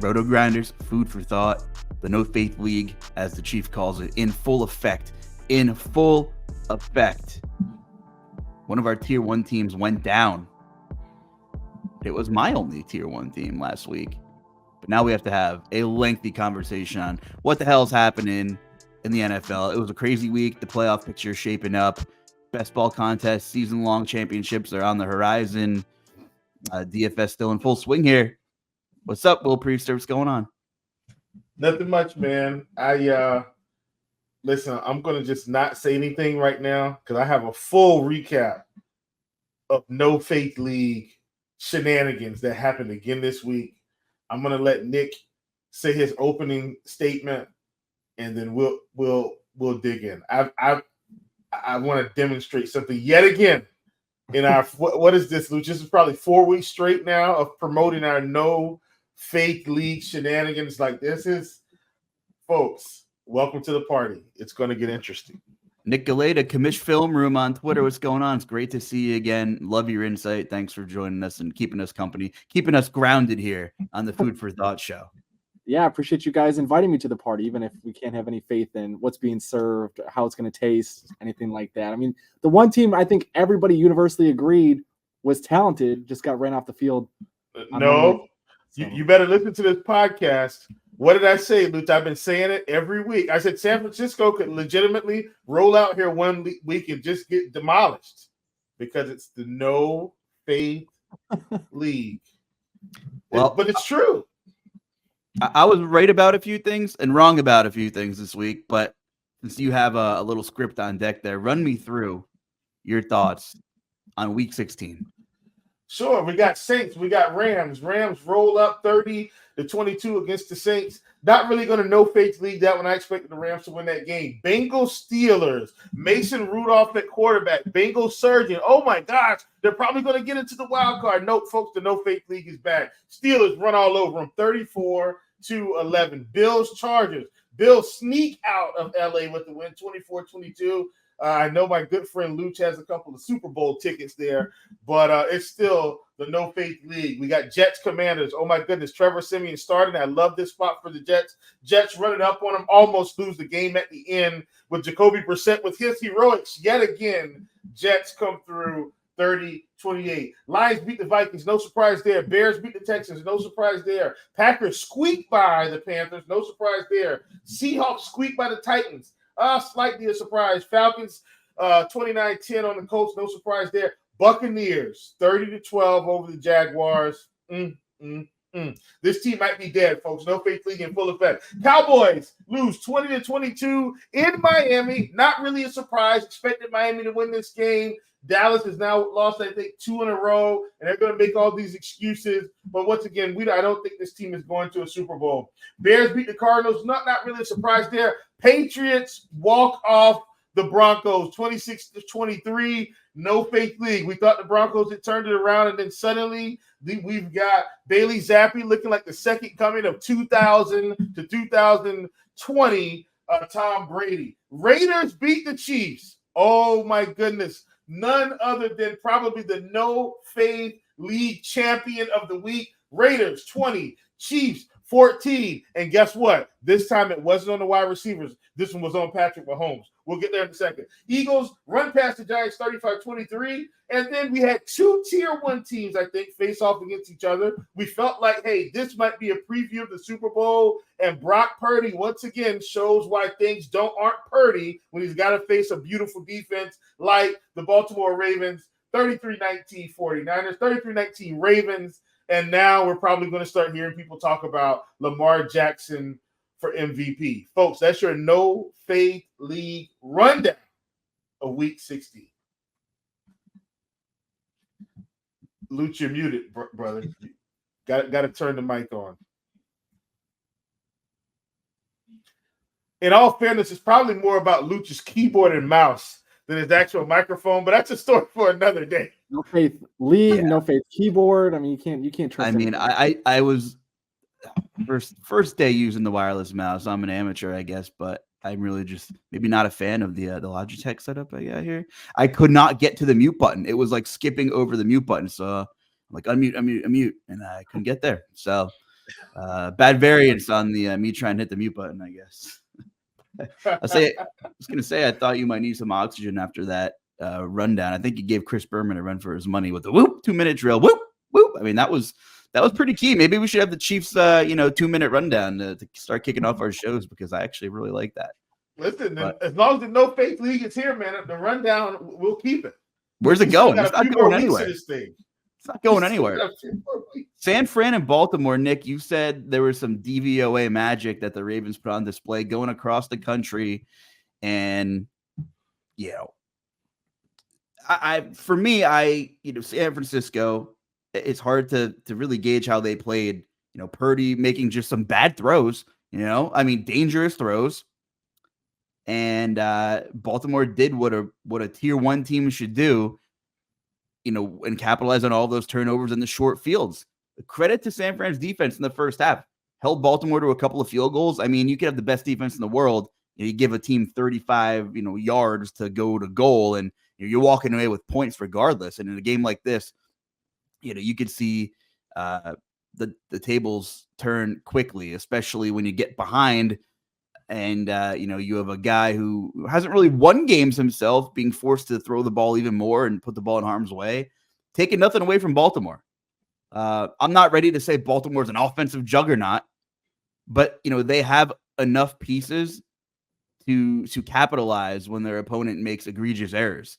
RotoGrinders, food for thought, the No Faith League, as the Chief calls it, in full effect. In full effect. One of our tier 1 teams went down. It was my only tier 1 team last week. But now we have to have a lengthy conversation on what the hell's happening in the NFL. It was a crazy week. The playoff picture is shaping up. Best ball contest, season-long championships are on the horizon. DFS still in full swing here. What's up, Will Priester? What's going on? Nothing much, man. Listen, I'm going to just not say anything right now because I have a full recap of No Faith League shenanigans that happened again this week. I'm going to let Nick say his opening statement, and then we'll dig in. I want to demonstrate something yet again in our what is this, Luuch? This is probably 4 weeks straight now of promoting our No Faith League shenanigans. Like this is, folks, welcome to the party. It's going to get interesting. Nick Galeta, Commish Film Room on Twitter. What's going on? It's great to see you again. Love your insight. Thanks for joining us and keeping us company, keeping us grounded here on the Food for Thought show. Yeah, I appreciate you guys inviting me to the party, even if we can't have any faith in what's being served, how it's going to taste, anything like that. I mean, the one team I think everybody universally agreed was talented just got ran off the field. No, you better listen to this podcast. What did I say, Luuch? I've been saying it every week. I said San Francisco could legitimately roll out here 1 week and just get demolished because it's the No Faith League. Well, but it's true. I was right about a few things and wrong about a few things this week, but since you have a little script on deck there, run me through your thoughts on week 16. Sure, we got Saints, we got Rams. Rams roll up 30-22 against the Saints. Not really going to No Faith League that one. I expected the Rams to win that game. Bengals Steelers. Mason Rudolph at quarterback. Bengals surging. Oh my gosh, they're probably going to get into the wild card. Nope, folks, the No Faith League is back. Steelers run all over them, 34-11. Bills Chargers. Bills sneak out of LA with the win, 24-22. I know my good friend Luuch has a couple of Super Bowl tickets there, but it's still the No Faith League. We got Jets Commanders. Oh, my goodness. Trevor Siemian starting. I love this spot for the Jets. Jets running up on them, almost lose the game at the end with Jacoby Brissett with his heroics. Yet again, Jets come through 30-28. Lions beat the Vikings. No surprise there. Bears beat the Texans. No surprise there. Packers squeak by the Panthers. No surprise there. Seahawks squeak by the Titans. Slightly a surprise. Falcons 29-10 on the Colts. No surprise there. Buccaneers 30-12 over the Jaguars. This team might be dead, folks. No Faith League in full effect. Cowboys lose 20-22 in Miami. Not really a surprise. Expected Miami to win this game. Dallas has now lost, I think, 2 in a row, and they're going to make all these excuses. But once again, I don't think this team is going to a Super Bowl. Bears beat the Cardinals. Not really a surprise there. Patriots walk off the Broncos, 26-23. No Faith League. We thought the Broncos had turned it around, and then suddenly we've got Bailey Zappi looking like the second coming of 2000 to 2020 Tom Brady. Raiders beat the Chiefs. Oh, my goodness. None other than probably the No Faith League champion of the week. Raiders 20, Chiefs 14. And guess what? This time it wasn't on the wide receivers. This one was on Patrick Mahomes. We'll get there in a second. Eagles run past the Giants 35-23. And then we had 2 tier 1 teams, I think, face off against each other. We felt like, hey, this might be a preview of the Super Bowl. And Brock Purdy, once again, shows why things aren't Purdy when he's got to face a beautiful defense like the Baltimore Ravens, 33-19 49ers, 33-19 Ravens. And now we're probably going to start hearing people talk about Lamar Jackson for MVP. Folks, that's your No Faith League rundown of week 16. Luuch, you're muted, brother. Got to turn the mic on. In all fairness, it's probably more about Luuch's keyboard and mouse than his actual microphone, but that's a story for another day. No Faith League, No Faith keyboard. I mean, you can't trust. I mean, I was first day using the wireless mouse. I'm an amateur, I guess, but I'm really just maybe not a fan of the Logitech setup I got here. I could not get to the mute button. It was like skipping over the mute button. So I'm like unmute, and I couldn't get there. So Bad variance on the me trying to hit the mute button, I guess. I was going to say, I thought you might need some oxygen after that rundown. I think you gave Chris Berman a run for his money with the whoop 2-minute drill. Whoop, whoop. I mean, that was pretty key. Maybe we should have the Chiefs, 2-minute rundown to start kicking off our shows, because I actually really like that. Listen, as long as the No Faith League is here, man, the rundown, we'll keep it. Where's it going? It's not going anywhere. It's not going anywhere. San Fran and Baltimore, Nick, you said there was some DVOA magic that the Ravens put on display going across the country. And, for me, San Francisco, it's hard to really gauge how they played. Purdy making just some bad throws, dangerous throws. And Baltimore did what a tier 1 team should do, and capitalize on all those turnovers in the short fields. Credit to San Fran's defense in the first half. Held Baltimore to a couple of field goals. I mean, you could have the best defense in the world. You give a team 35, yards to go to goal, and you're walking away with points regardless. And in a game like this, you could see the tables turn quickly, especially when you get behind. And, you have a guy who hasn't really won games himself, being forced to throw the ball even more and put the ball in harm's way, taking nothing away from Baltimore. I'm not ready to say Baltimore's an offensive juggernaut, but, they have enough pieces to capitalize when their opponent makes egregious errors.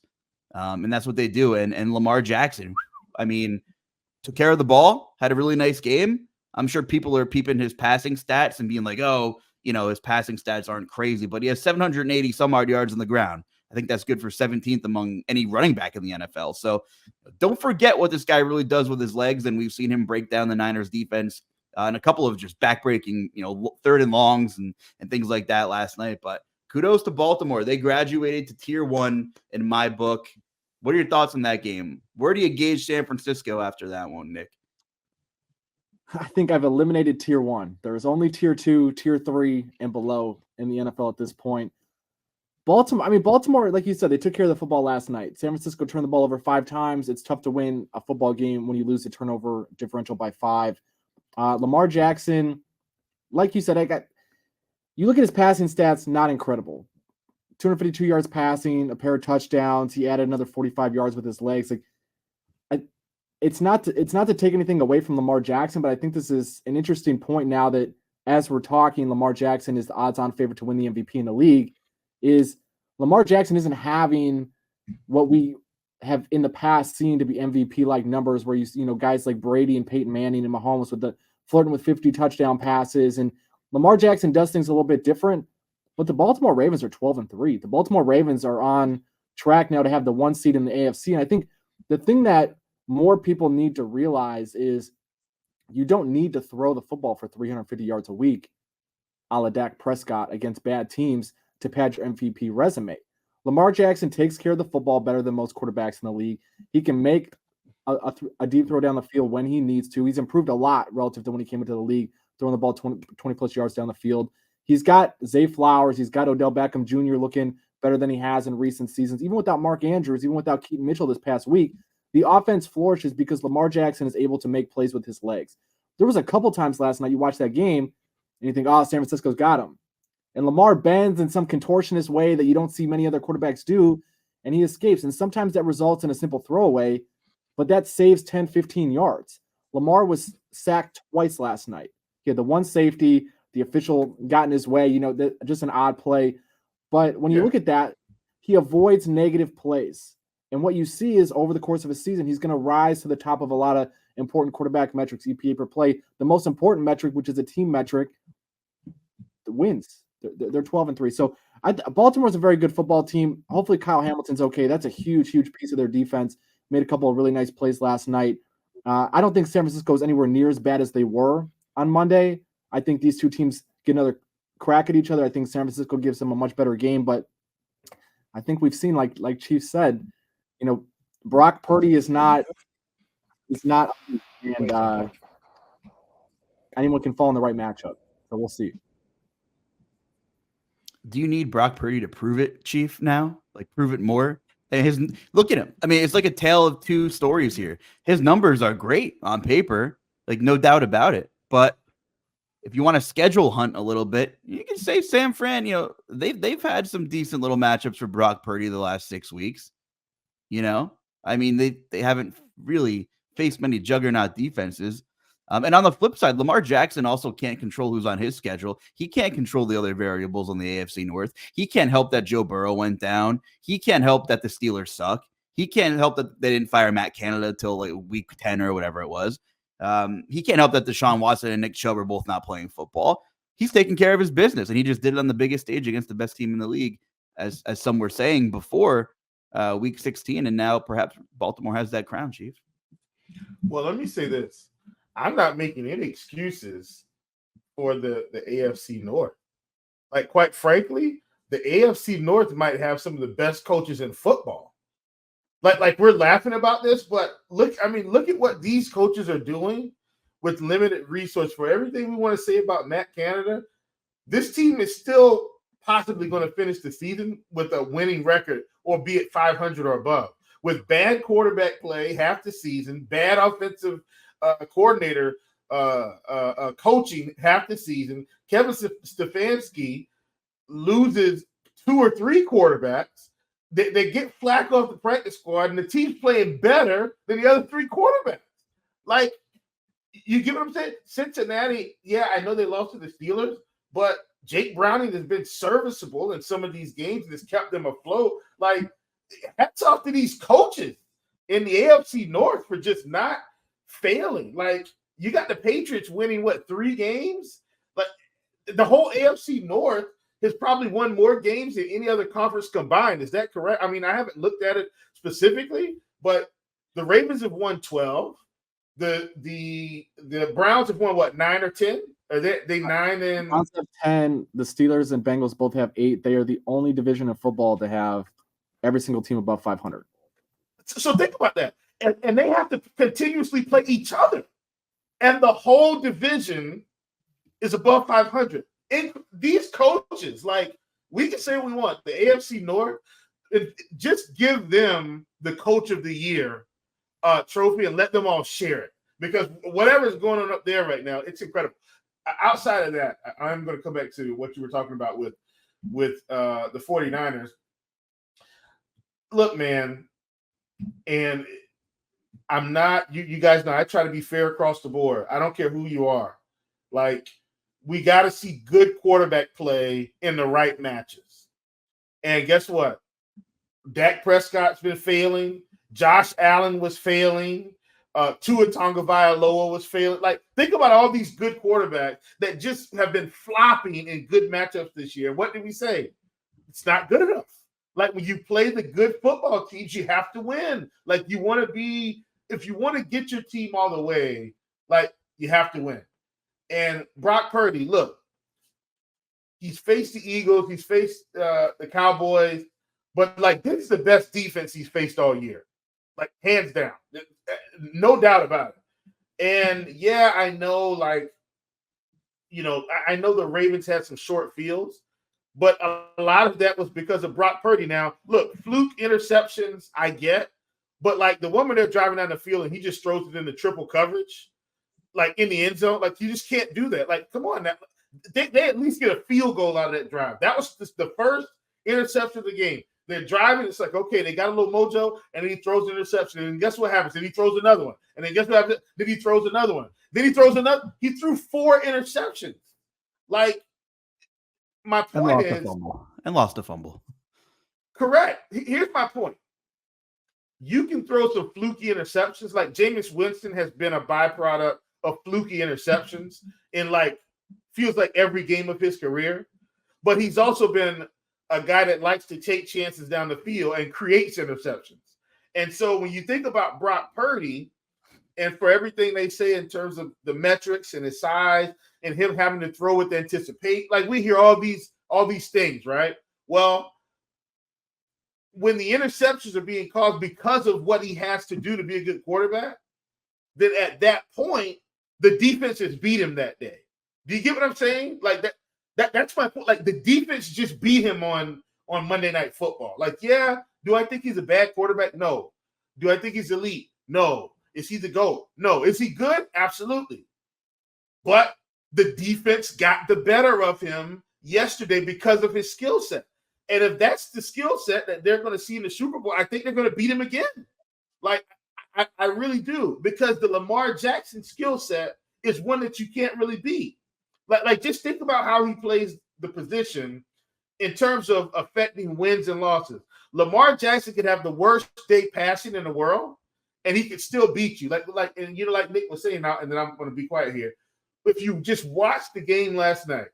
And that's what they do. And Lamar Jackson, took care of the ball, had a really nice game. I'm sure people are peeping his passing stats and being like, oh, his passing stats aren't crazy, but he has 780 some odd yards on the ground. I think that's good for 17th among any running back in the NFL. So don't forget what this guy really does with his legs. And we've seen him break down the Niners defense and a couple of just backbreaking, third and longs and things like that last night. But kudos to Baltimore. They graduated to tier 1 in my book. What are your thoughts on that game? Where do you gauge San Francisco after that one, Nick? I think I've eliminated tier 1. There's only tier 2, tier 3, and below in the NFL at this point. Baltimore, like you said, they took care of the football last night. San Francisco turned the ball over 5 times. It's tough to win a football game when you lose the turnover differential by 5. Lamar Jackson, like you said, you look at his passing stats, not incredible. 252 yards passing, a pair of touchdowns. He added another 45 yards with his legs. It's not to take anything away from Lamar Jackson, but I think this is an interesting point now that as we're talking, Lamar Jackson is the odds-on favorite to win the MVP in the league. Is Lamar Jackson isn't having what we have in the past seen to be MVP-like numbers, where guys like Brady and Peyton Manning and Mahomes with the flirting with 50 touchdown passes, and Lamar Jackson does things a little bit different. But the Baltimore Ravens are 12-3. The Baltimore Ravens are on track now to have the 1 seed in the AFC, and I think the thing that more people need to realize is you don't need to throw the football for 350 yards a week a la Dak Prescott against bad teams to pad your MVP resume. Lamar Jackson takes care of the football better than most quarterbacks in the league. He can make a deep throw down the field when he needs to. He's improved a lot relative to when he came into the league, throwing the ball 20-plus yards down the field. He's got Zay Flowers. He's got Odell Beckham Jr. looking better than he has in recent seasons. Even without Mark Andrews, even without Keaton Mitchell this past week, the offense flourishes because Lamar Jackson is able to make plays with his legs. There was a couple times last night you watch that game and you think, San Francisco's got him. And Lamar bends in some contortionist way that you don't see many other quarterbacks do, and he escapes. And sometimes that results in a simple throwaway, but that saves 10, 15 yards. Lamar was sacked twice last night. He had the one safety, the official got in his way, just an odd play. But when you look at that, he avoids negative plays. And what you see is over the course of a season, he's going to rise to the top of a lot of important quarterback metrics, EPA per play. The most important metric, which is a team metric, the wins. They're 12-3. So Baltimore's a very good football team. Hopefully Kyle Hamilton's okay. That's a huge, huge piece of their defense. Made a couple of really nice plays last night. I don't think San Francisco is anywhere near as bad as they were on Monday. I think these two teams get another crack at each other. I think San Francisco gives them a much better game, but I think we've seen, like Chief said, Brock Purdy is not, and anyone can fall in the right matchup. So we'll see. Do you need Brock Purdy to prove it, Chief, now? Like, prove it more? And look at him. I mean, it's like a tale of two stories here. His numbers are great on paper, like no doubt about it. But if you want to schedule hunt a little bit, you can say San Fran, they've had some decent little matchups for Brock Purdy the last 6 weeks. I mean, they haven't really faced many juggernaut defenses. And on the flip side, Lamar Jackson also can't control who's on his schedule. He can't control the other variables on the AFC North. He can't help that Joe Burrow went down. He can't help that the Steelers suck. He can't help that they didn't fire Matt Canada till like week 10 or whatever it was. He can't help that Deshaun Watson and Nick Chubb are both not playing football. He's taking care of his business, and he just did it on the biggest stage against the best team in the league, as some were saying before week 16, and now perhaps Baltimore has that crown, Chief. Well, let me say this. I'm not making any excuses for the AFC North. Like, quite frankly, the AFC North might have some of the best coaches in football. Like we're laughing about this, but look at what these coaches are doing with limited resource. For everything we want to say about Matt Canada, this team is still possibly going to finish the season with a winning record, or be it 500 or above. With bad quarterback play half the season, bad offensive coordinator coaching half the season, Kevin Stefanski loses 2 or 3 quarterbacks. They get Flack off the practice squad, and the team's playing better than the other 3 quarterbacks. Like, you get what I'm saying? Cincinnati, yeah, I know they lost to the Steelers, but Jake Browning has been serviceable in some of these games and has kept them afloat. Like, hats off to these coaches in the AFC North for just not failing. Like, you got the Patriots winning, 3 games? Like, the whole AFC North has probably won more games than any other conference combined. Is that correct? I mean, I haven't looked at it specifically, but the Ravens have won 12. The Browns have won 9 or 10? Are they 9 and Browns have 10. The Steelers and Bengals both have 8. They are the only division of football to have every single team above 500. So think about that. And they have to continuously play each other. And the whole division is above 500. And these coaches, like, we can say what we want. The AFC North, just give them the Coach of the Year trophy and let them all share it. Because whatever is going on up there right now, it's incredible. Outside of that, I'm going to come back to what you were talking about with the 49ers. Look, man, and I'm not, you guys know, I try to be fair across the board. I don't care who you are. Like, we got to see good quarterback play in the right matches. And guess what? Dak Prescott's been failing. Josh Allen was failing. Tua Tagovailoa was failing. Like, think about all these good quarterbacks that just have been flopping in good matchups this year. What did we say? It's not good enough. Like, when you play the good football teams, you have to win. Like, you want to be, if you want to get your team all the way, like, you have to win. And Brock Purdy, look, he's faced the Eagles, he's faced the Cowboys, but, like, this is the best defense he's faced all year. Like, hands down. No doubt about it. And, yeah, I know, like, I know the Ravens had some short fields, but a lot of that was because of Brock Purdy. Now, look, fluke interceptions, I get, but, like, the woman they're driving down the field and he just throws it into triple coverage, like, in the end zone. Like, you just can't do that. Like, come on. Now, they at least get a field goal out of that drive. That was just the first interception of the game. They're driving. It's like, okay, they got a little mojo, and then he throws an interception. And guess what happens? Then he throws another one. And then guess what happens? Then he throws another one. Then he throws another. He threw 4 interceptions. Like, my point is, lost a fumble. Correct. Here's my point. You can throw some fluky interceptions. Like, Jameis Winston has been a byproduct of fluky interceptions in, like, feels like every game of his career. But he's also been a guy that likes to take chances down the field and creates interceptions. And so when you think about Brock Purdy, and for everything they say in terms of the metrics and his size and him having to throw with anticipate, like, we hear all these things, right? Well, when the interceptions are being caused because of what he has to do to be a good quarterback, then at that point, the defense has beat him that day. Do you get what I'm saying? Like, that's my point. Like, the defense just beat him on Monday Night Football. Like, yeah, do I think he's a bad quarterback? No. Do I think he's elite? No. Is he the GOAT? No. Is he good? Absolutely. But the defense got the better of him yesterday because of his skill set. And if that's the skill set that they're going to see in the Super Bowl, I think they're going to beat him again. Like, I really do, because the Lamar Jackson skill set is one that you can't really beat. Like just think about how he plays the position in terms of affecting wins and losses. Lamar Jackson could have the worst day passing in the world, and he could still beat you. Like Nick was saying now, and then I'm going to be quiet here. If you just watched the game last night,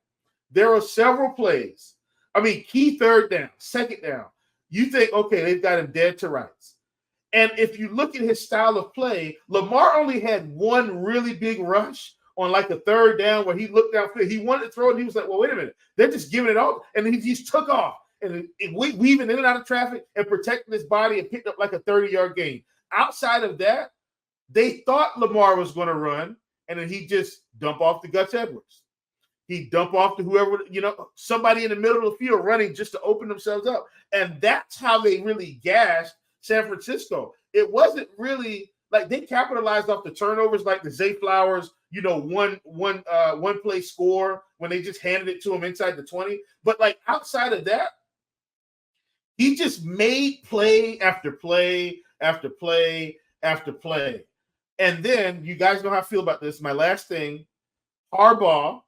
there were several plays. I mean, key third down, second down. You think, okay, they've got him dead to rights. And if you look at his style of play, Lamar only had one really big rush on like a third down where he looked downfield. He wanted to throw it, and he was like, well, wait a minute. They're just giving it off. And then he just took off and weaving in and out of traffic and protecting his body and picked up like a 30-yard gain. Outside of that, they thought Lamar was going to run, and then he just dump off to Gus Edwards. He dump off to whoever, somebody in the middle of the field running just to open themselves up. And that's how they really gashed San Francisco. It wasn't really like they capitalized off the turnovers like the Zay Flowers, one play score when they just handed it to him inside the 20. But like outside of that, he just made play after play after play after play. And then you guys know how I feel about this. My last thing, Harbaugh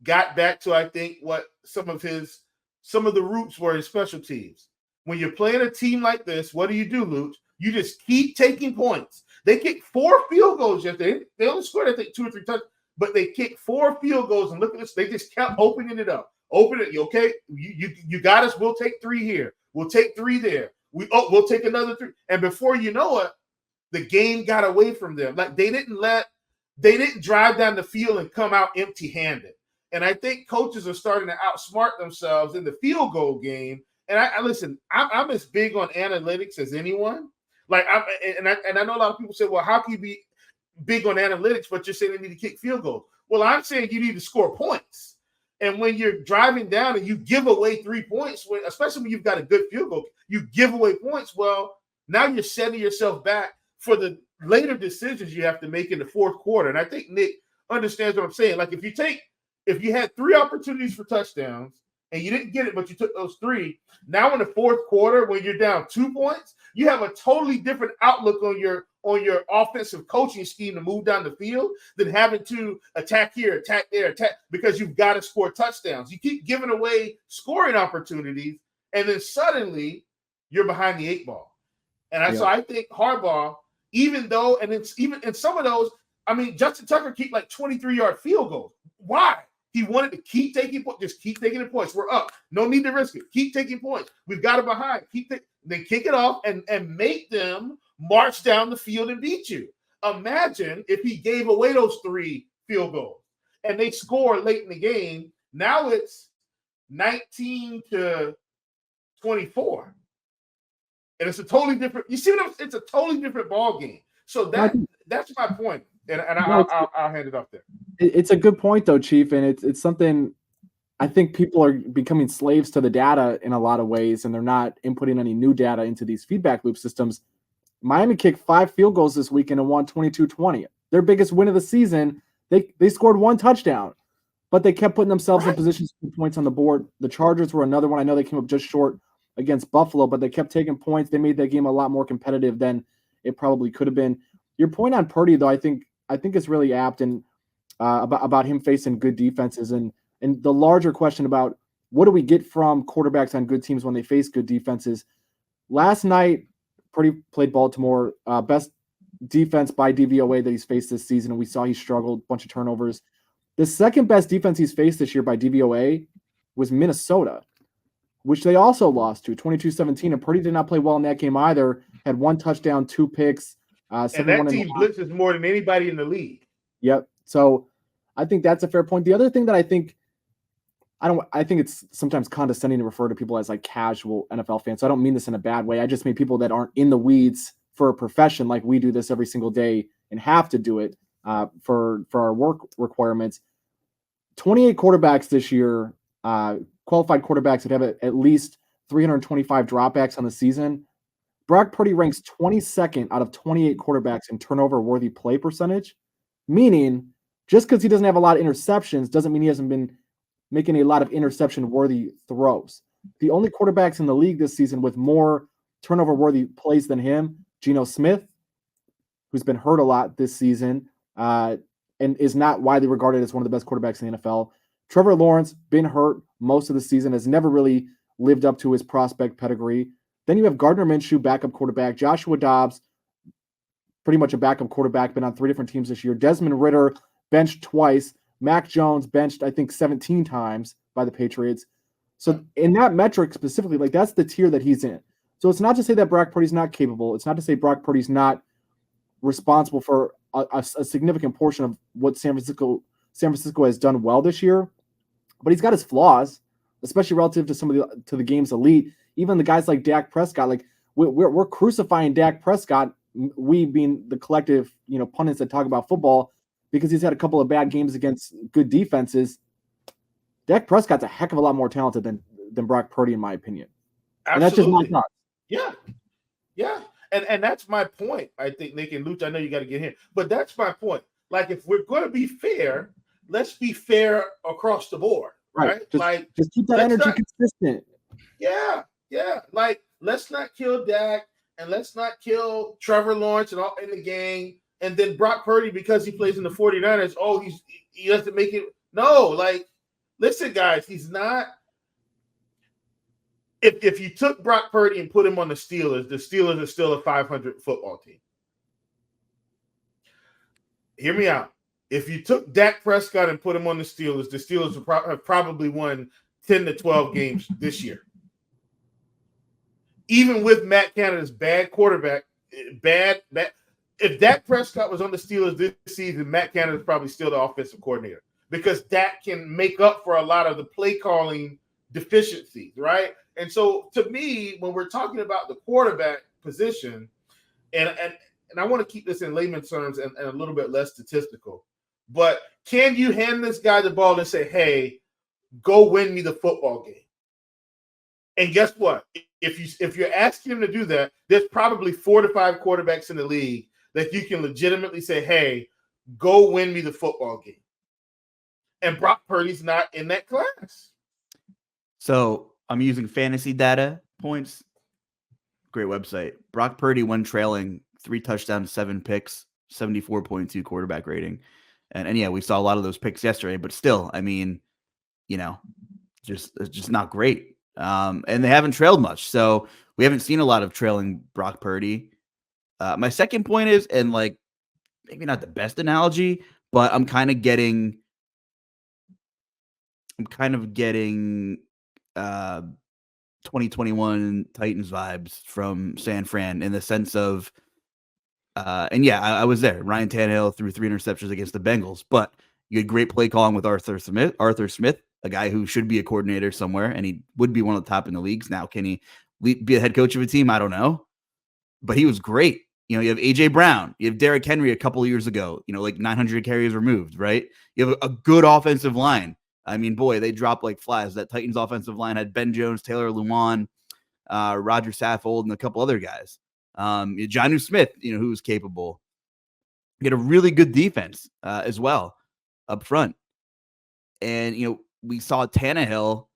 got back to, I think, what some of the roots were in special teams. When you're playing a team like this, what do, Luuch? You just keep taking points. They kicked 4 field goals yesterday. They only scored, I think, 2 or 3 touchdowns, but they kicked 4 field goals. And look at this. They just kept opening it up. Open it. Okay, you got us. We'll take 3 here. We'll take 3 there. We'll take another 3. And before you know it, the game got away from them. Like they didn't drive down the field and come out empty-handed. And I think coaches are starting to outsmart themselves in the field goal game. And I'm as big on analytics as anyone. Like I know a lot of people say, well, how can you be big on analytics, but you're saying they need to kick field goals? Well, I'm saying you need to score points. And when you're driving down and you give away 3 points, especially when you've got a good field goal, you give away points. Well, now you're setting yourself back for the later decisions you have to make in the fourth quarter. And I think Nick understands what I'm saying. Like if you had 3 opportunities for touchdowns and you didn't get it, but you took those 3, now in the fourth quarter, when you're down 2 points, you have a totally different outlook on your offensive coaching scheme to move down the field than having to attack here, attack there, attack, because you've got to score touchdowns. You keep giving away scoring opportunities, and then suddenly you're behind the 8 ball. And so I think Harbaugh, even though, and it's even in some of those, I mean, Justin Tucker keep like 23-yard field goals. Why? He wanted to keep taking points. Just keep taking the points. We're up. No need to risk it. Keep taking points. We've got it behind. Then kick it off and make them march down the field and beat you. Imagine if he gave away those 3 field goals and they score late in the game. Now it's 19-24. And it's a totally different. You see what it's a totally different ball game. So that's my point. And I'll hand it off there. It's a good point, though, Chief, and it's something I think people are becoming slaves to the data in a lot of ways, and they're not inputting any new data into these feedback loop systems. Miami kicked 5 field goals this weekend and won 22-20. Their biggest win of the season. They scored 1 touchdown, but they kept putting themselves in positions to put points on the board. The Chargers were another one. I know they came up just short against Buffalo, but they kept taking points. They made that game a lot more competitive than it probably could have been. Your point on Purdy, though, I think is really apt, and about him facing good defenses, and the larger question about what do we get from quarterbacks on good teams when they face good defenses. Last night, Purdy played Baltimore, best defense by DVOA that he's faced this season, and we saw he struggled, bunch of turnovers. The second best defense he's faced this year by DVOA was Minnesota, which they also lost to 22-17, and Purdy did not play well in that game either. Had 1 touchdown, 2 picks. And that team blitzes more than anybody in the league. Yep. So I think that's a fair point. The other thing that I think it's sometimes condescending to refer to people as like casual NFL fans. So I don't mean this in a bad way. I just mean people that aren't in the weeds for a profession like we do this every single day and have to do it for our work requirements. 28 quarterbacks this year, qualified quarterbacks that have at least 325 dropbacks on the season. Brock Purdy ranks 22nd out of 28 quarterbacks in turnover-worthy play percentage, meaning Just because he doesn't have a lot of interceptions doesn't mean he hasn't been making a lot of interception-worthy throws. The only quarterbacks in the league this season with more turnover-worthy plays than him, Geno Smith, who's been hurt a lot this season, and is not widely regarded as one of the best quarterbacks in the NFL. Trevor Lawrence, been hurt most of the season, has never really lived up to his prospect pedigree. Then you have Gardner Minshew, backup quarterback, Joshua Dobbs, pretty much a backup quarterback, been on 3 different teams this year. Desmond Ridder, benched twice. Mac Jones, benched, I think, 17 times by the Patriots. So in that metric specifically, like that's the tier that he's in. So it's not to say that Brock Purdy's not capable. It's not to say Brock Purdy's not responsible for a significant portion of what San Francisco has done well this year. But he's got his flaws, especially relative to some of the game's elite. Even the guys like Dak Prescott, like we're crucifying Dak Prescott, we being the collective, pundits that talk about football, because he's had a couple of bad games against good defenses. Dak Prescott's a heck of a lot more talented than Brock Purdy, in my opinion. Absolutely. And that's just my thought. Yeah. And that's my point. I think, Nick and Luuch, I know you got to get here, but that's my point. Like, if we're going to be fair, let's be fair across the board, right? Just keep that energy consistent. Yeah. Like, let's not kill Dak and let's not kill Trevor Lawrence and all in the game. And then Brock Purdy, because he plays in the 49ers, he doesn't make it. No, like, listen, guys, he's not. If you took Brock Purdy and put him on the Steelers are still a 500 football team. Hear me out. If you took Dak Prescott and put him on the Steelers have probably won 10 to 12 games this year. Even with Matt Canada's bad quarterback, if Dak Prescott was on the Steelers this season, Matt Canada is probably still the offensive coordinator, because Dak can make up for a lot of the play calling deficiencies, right? And so, to me, when we're talking about the quarterback position, and I want to keep this in layman's terms and a little bit less statistical, but can you hand this guy the ball and say, "Hey, go win me the football game"? And guess what? If you're asking him to do that, there's probably 4 to 5 quarterbacks in the league that you can legitimately say, "Hey, go win me the football game." And Brock Purdy's not in that class. So I'm using fantasy data points. Great website. Brock Purdy, when trailing, 3 touchdowns, 7 picks, 74.2 quarterback rating. And yeah, we saw a lot of those picks yesterday, but still, I mean, just not great. And they haven't trailed much. So we haven't seen a lot of trailing Brock Purdy. My second point is, and like, maybe not the best analogy, but I'm kind of getting 2021 Titans vibes from San Fran, in the sense of, and yeah, I was there. Ryan Tannehill threw 3 interceptions against the Bengals, but you had great play calling with Arthur Smith, a guy who should be a coordinator somewhere, and he would be one of the top in the leagues. Now, can he be a head coach of a team? I don't know, but he was great. You have AJ Brown, you have Derrick Henry a couple of years ago, like 900 carries removed, right? You have a good offensive line. I mean, boy, they dropped like flies. That Titans offensive line had Ben Jones, Taylor Lewan, Roger Saffold, and a couple other guys. Jonnu Smith, who was capable. You had a really good defense as well up front. And, we saw Tannehill,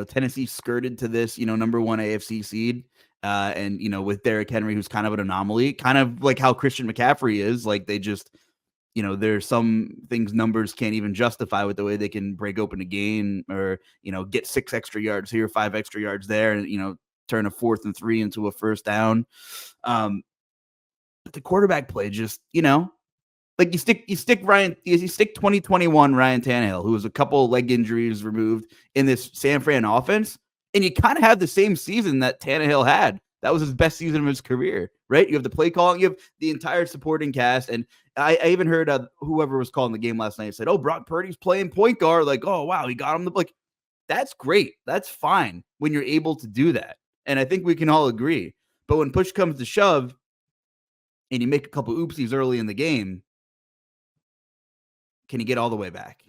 Tennessee skirted to this, number 1 AFC seed. And, with Derrick Henry, who's kind of an anomaly, kind of like how Christian McCaffrey is. Like, they just, there's some things numbers can't even justify with the way they can break open a game, or, get 6 extra yards here, 5 extra yards there, and, turn a 4th and 3 into a first down. But the quarterback play just, like you stick 2021 Ryan Tannehill, who was a couple leg injuries removed, in this San Fran offense, and you kind of have the same season that Tannehill had. That was his best season of his career, right? You have the play calling, you have the entire supporting cast, and I even heard whoever was calling the game last night said, "Oh, Brock Purdy's playing point guard." Like, oh wow, he got him like, that's great. That's fine when you're able to do that, and I think we can all agree. But when push comes to shove, and you make a couple oopsies early in the game, can you get all the way back?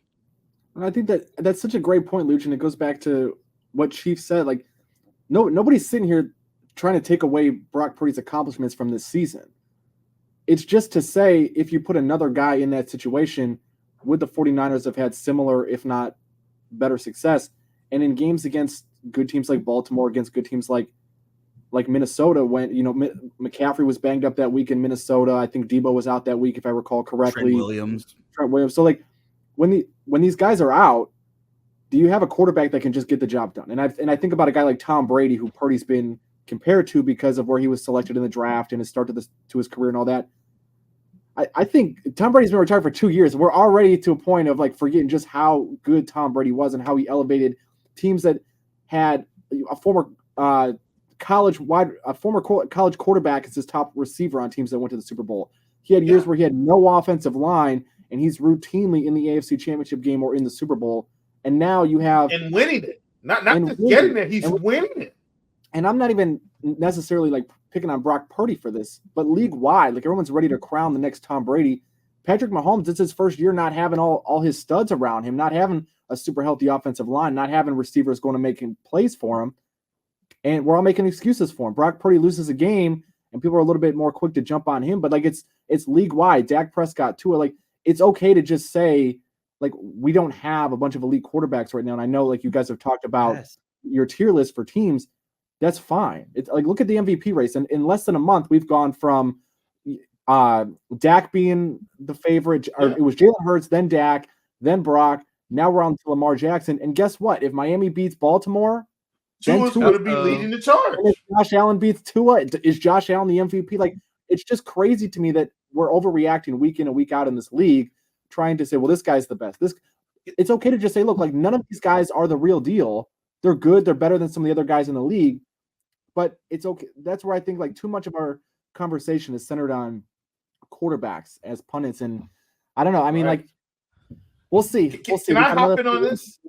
And I think that's such a great point, Luuch, and it goes back to what Chief said. Like, nobody's sitting here trying to take away Brock Purdy's accomplishments from this season. It's just to say, if you put another guy in that situation, would the 49ers have had similar, if not better success? And in games against good teams like Baltimore, against good teams like Minnesota, when McCaffrey was banged up that week in Minnesota. I think Debo was out that week, if I recall correctly. Trent Williams. So like when these guys are out, do you have a quarterback that can just get the job done? And I think about a guy like Tom Brady, who Purdy's been compared to because of where he was selected in the draft and his start to his career and all that. I think Tom Brady's been retired for 2 years. We're already to a point of like forgetting just how good Tom Brady was and how he elevated teams that had a former college quarterback as his top receiver on teams that went to the Super Bowl. He had years where he had no offensive line, and he's routinely in the AFC Championship game or in the Super Bowl. And now you have and winning it, not just getting it. He's winning it. And I'm not even necessarily like picking on Brock Purdy for this, but league wide, like everyone's ready to crown the next Tom Brady. Patrick Mahomes, it's his first year not having all his studs around him, not having a super healthy offensive line, not having receivers going to make him plays for him. And we're all making excuses for him. Brock Purdy loses a game, and people are a little bit more quick to jump on him. But like it's league wide. Dak Prescott too. Like it's okay to just say like we don't have a bunch of elite quarterbacks right now. And I know like you guys have talked about your tier list for teams. That's fine. It's like look at the MVP race, and in less than a month, we've gone from Dak being the favorite, or it was Jalen Hurts, then Dak, then Brock. Now we're on to Lamar Jackson. And guess what? If Miami beats Baltimore, Tua's going to be leading the charge. And if Josh Allen beats Tua, is Josh Allen the MVP? Like, it's just crazy to me that we're overreacting week in and week out in this league, trying to say, well, this guy's the best. It's okay to just say, look, like none of these guys are the real deal. They're good. They're better than some of the other guys in the league. But it's okay. That's where I think like too much of our conversation is centered on quarterbacks as pundits. And I don't know. I mean, like, we'll see. Can I hop in on this?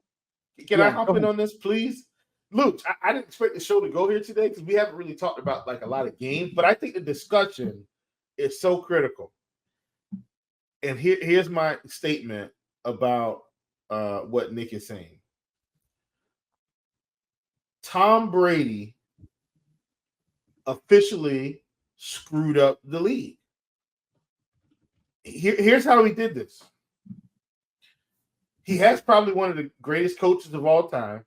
Can I hop in on this, please? Luuch, I didn't expect the show to go here today because we haven't really talked about like a lot of games, but I think the discussion is so critical. And here's my statement about what Nick is saying. Tom Brady officially screwed up the league. Here's how he did this. He has probably one of the greatest coaches of all time.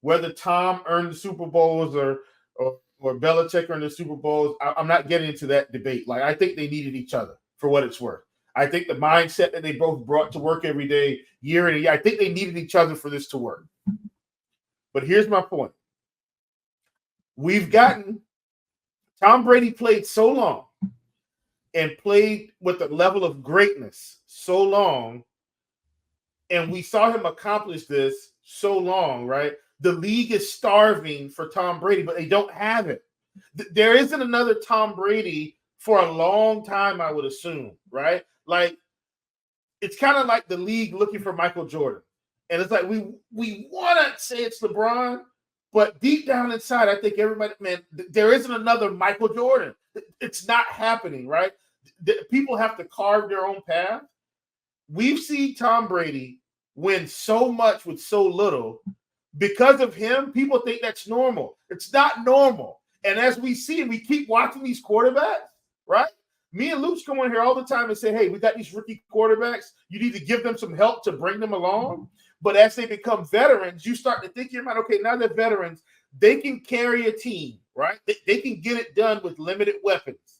Whether Tom earned the Super Bowls or Belichick earned the Super Bowls, I'm not getting into that debate. Like, I think they needed each other for what it's worth. I think the mindset that they both brought to work every day, year in and year, I think they needed each other for this to work. But here's my point. We've gotten Tom Brady played so long and played with a level of greatness so long, and we saw him accomplish this so long, right? The league is starving for Tom Brady, but they don't have it. There isn't another Tom Brady for a long time, I would assume, right? Like, it's kind of like the league looking for Michael Jordan. And it's like we want to say it's LeBron, but deep down inside, I think everybody, man, there isn't another Michael Jordan. It's not happening, right? People have to carve their own path. We've seen Tom Brady win so much with so little. Because of him, people think that's normal. It's not normal. And as we see, we keep watching these quarterbacks, right? Me and Luuch come on here all the time and say, hey, we got these rookie quarterbacks. You need to give them some help to bring them along. But as they become veterans, you start to think in your mind, okay, now they're veterans. They can carry a team, right? They can get it done with limited weapons.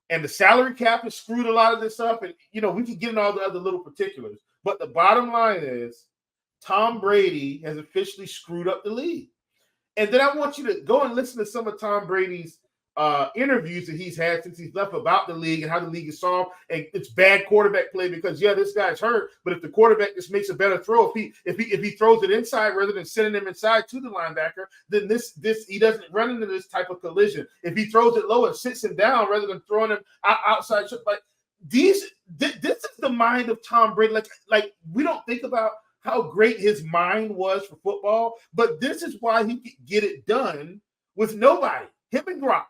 And the salary cap has screwed a lot of this up. And, we can get in all the other little particulars. But the bottom line is Tom Brady has officially screwed up the league. And then I want you to go and listen to some of Tom Brady's interviews that he's had since he's left about the league and how the league is solved. And it's bad quarterback play because this guy's hurt. But if the quarterback just makes a better throw, if he throws it inside rather than sending him inside to the linebacker, then this he doesn't run into this type of collision. If he throws it low and sits him down rather than throwing him outside, like this is the mind of Tom Brady. Like we don't think about how great his mind was for football, but this is why he could get it done with nobody. Him and Gronk.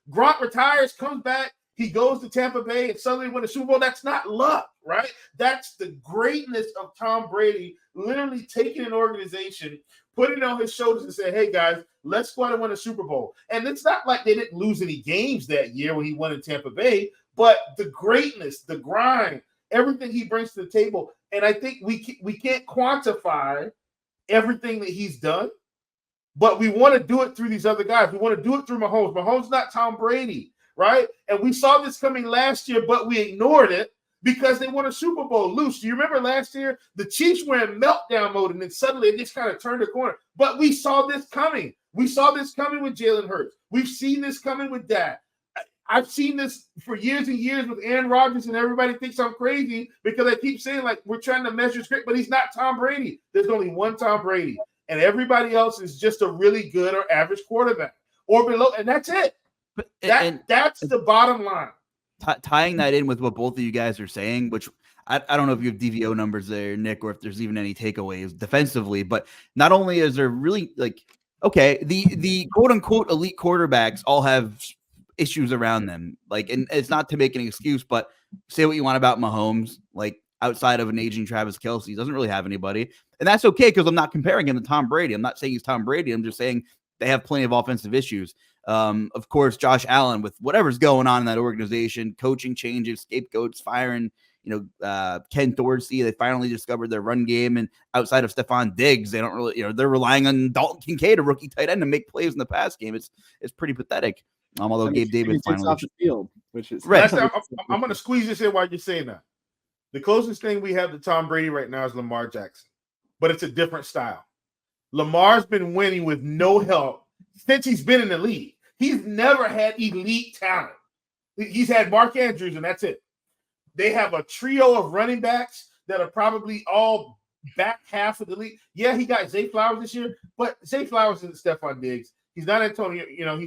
Gronk retires, comes back, he goes to Tampa Bay and suddenly win a Super Bowl. That's not luck, right? That's the greatness of Tom Brady, literally taking an organization, putting it on his shoulders and saying, hey, guys, let's go out and win a Super Bowl. And it's not like they didn't lose any games that year when he won in Tampa Bay, but the greatness, the grind, everything he brings to the table, And I think we can't quantify everything that he's done, but we want to do it through these other guys. We want to do it through Mahomes. Mahomes not Tom Brady, right? And we saw this coming last year, but we ignored it because they won a Super Bowl. Luuch, do you remember last year? The Chiefs were in meltdown mode, and then suddenly it just kind of turned the corner. But we saw this coming. We saw this coming with Jalen Hurts. We've seen this coming with Dak. I've seen this for years and years with Aaron Rodgers, and everybody thinks I'm crazy because I keep saying, like, we're trying to measure script, but he's not Tom Brady. There's only one Tom Brady, and everybody else is just a really good or average quarterback or below, and that's it. That's the bottom line. Tying that in with what both of you guys are saying, which I don't know if you have DVO numbers there, Nick, or if there's even any takeaways defensively, but not only is there really, like, okay, the quote-unquote elite quarterbacks all have issues around them, like, and it's not to make an excuse, but say what you want about Mahomes, like, outside of an aging Travis Kelce, he doesn't really have anybody, and that's okay because I'm not comparing him to Tom Brady. I'm not saying he's Tom Brady. I'm just saying they have plenty of offensive issues. Of course, Josh Allen, with whatever's going on in that organization, coaching changes, scapegoats, firing, Ken Dorsey. They finally discovered their run game, and outside of Stephon Diggs, they don't really, they're relying on Dalton Kincaid, a rookie tight end, to make plays in the pass game. It's pretty pathetic. Although Gabe Davis finally off the field, which is right. I'm going to squeeze this in while you're saying that. The closest thing we have to Tom Brady right now is Lamar Jackson, but it's a different style. Lamar's been winning with no help since he's been in the league. He's never had elite talent. He's had Mark Andrews, and that's it. They have a trio of running backs that are probably all back half of the league. Yeah, he got Zay Flowers this year, but Zay Flowers isn't Stephon Diggs. He's not Antonio.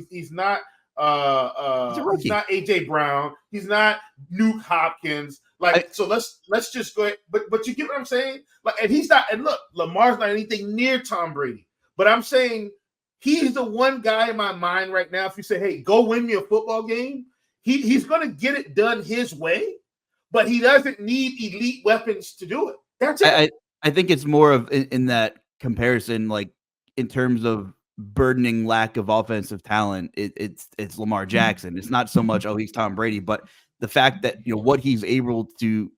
He's not. He's not AJ Brown. He's not Nuke Hopkins. So let's just go ahead. But you get what I'm saying? Like, and he's not. And look, Lamar's not anything near Tom Brady. But I'm saying he's the one guy in my mind right now. If you say, "Hey, go win me a football game," he's going to get it done his way. But he doesn't need elite weapons to do it. That's it. I think it's more of in that comparison, like in terms of burdening lack of offensive talent, it's Lamar Jackson. It's not so much, he's Tom Brady, but the fact that what he's able to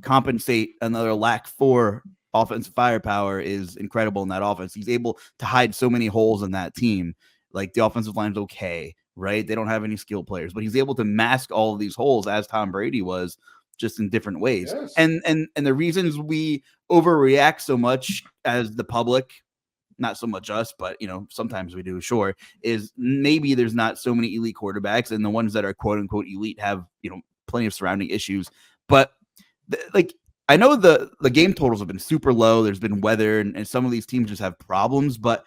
compensate another lack for offensive firepower is incredible in that offense. He's able to hide so many holes in that team. Like, the offensive line's okay, right? They don't have any skill players, but he's able to mask all of these holes as Tom Brady was, just in different ways. Yes. And the reasons we overreact so much as the public, not so much us, but sometimes we do, sure, is maybe there's not so many elite quarterbacks, and the ones that are quote unquote elite have plenty of surrounding issues. But I know the game totals have been super low. There's been weather, and some of these teams just have problems. But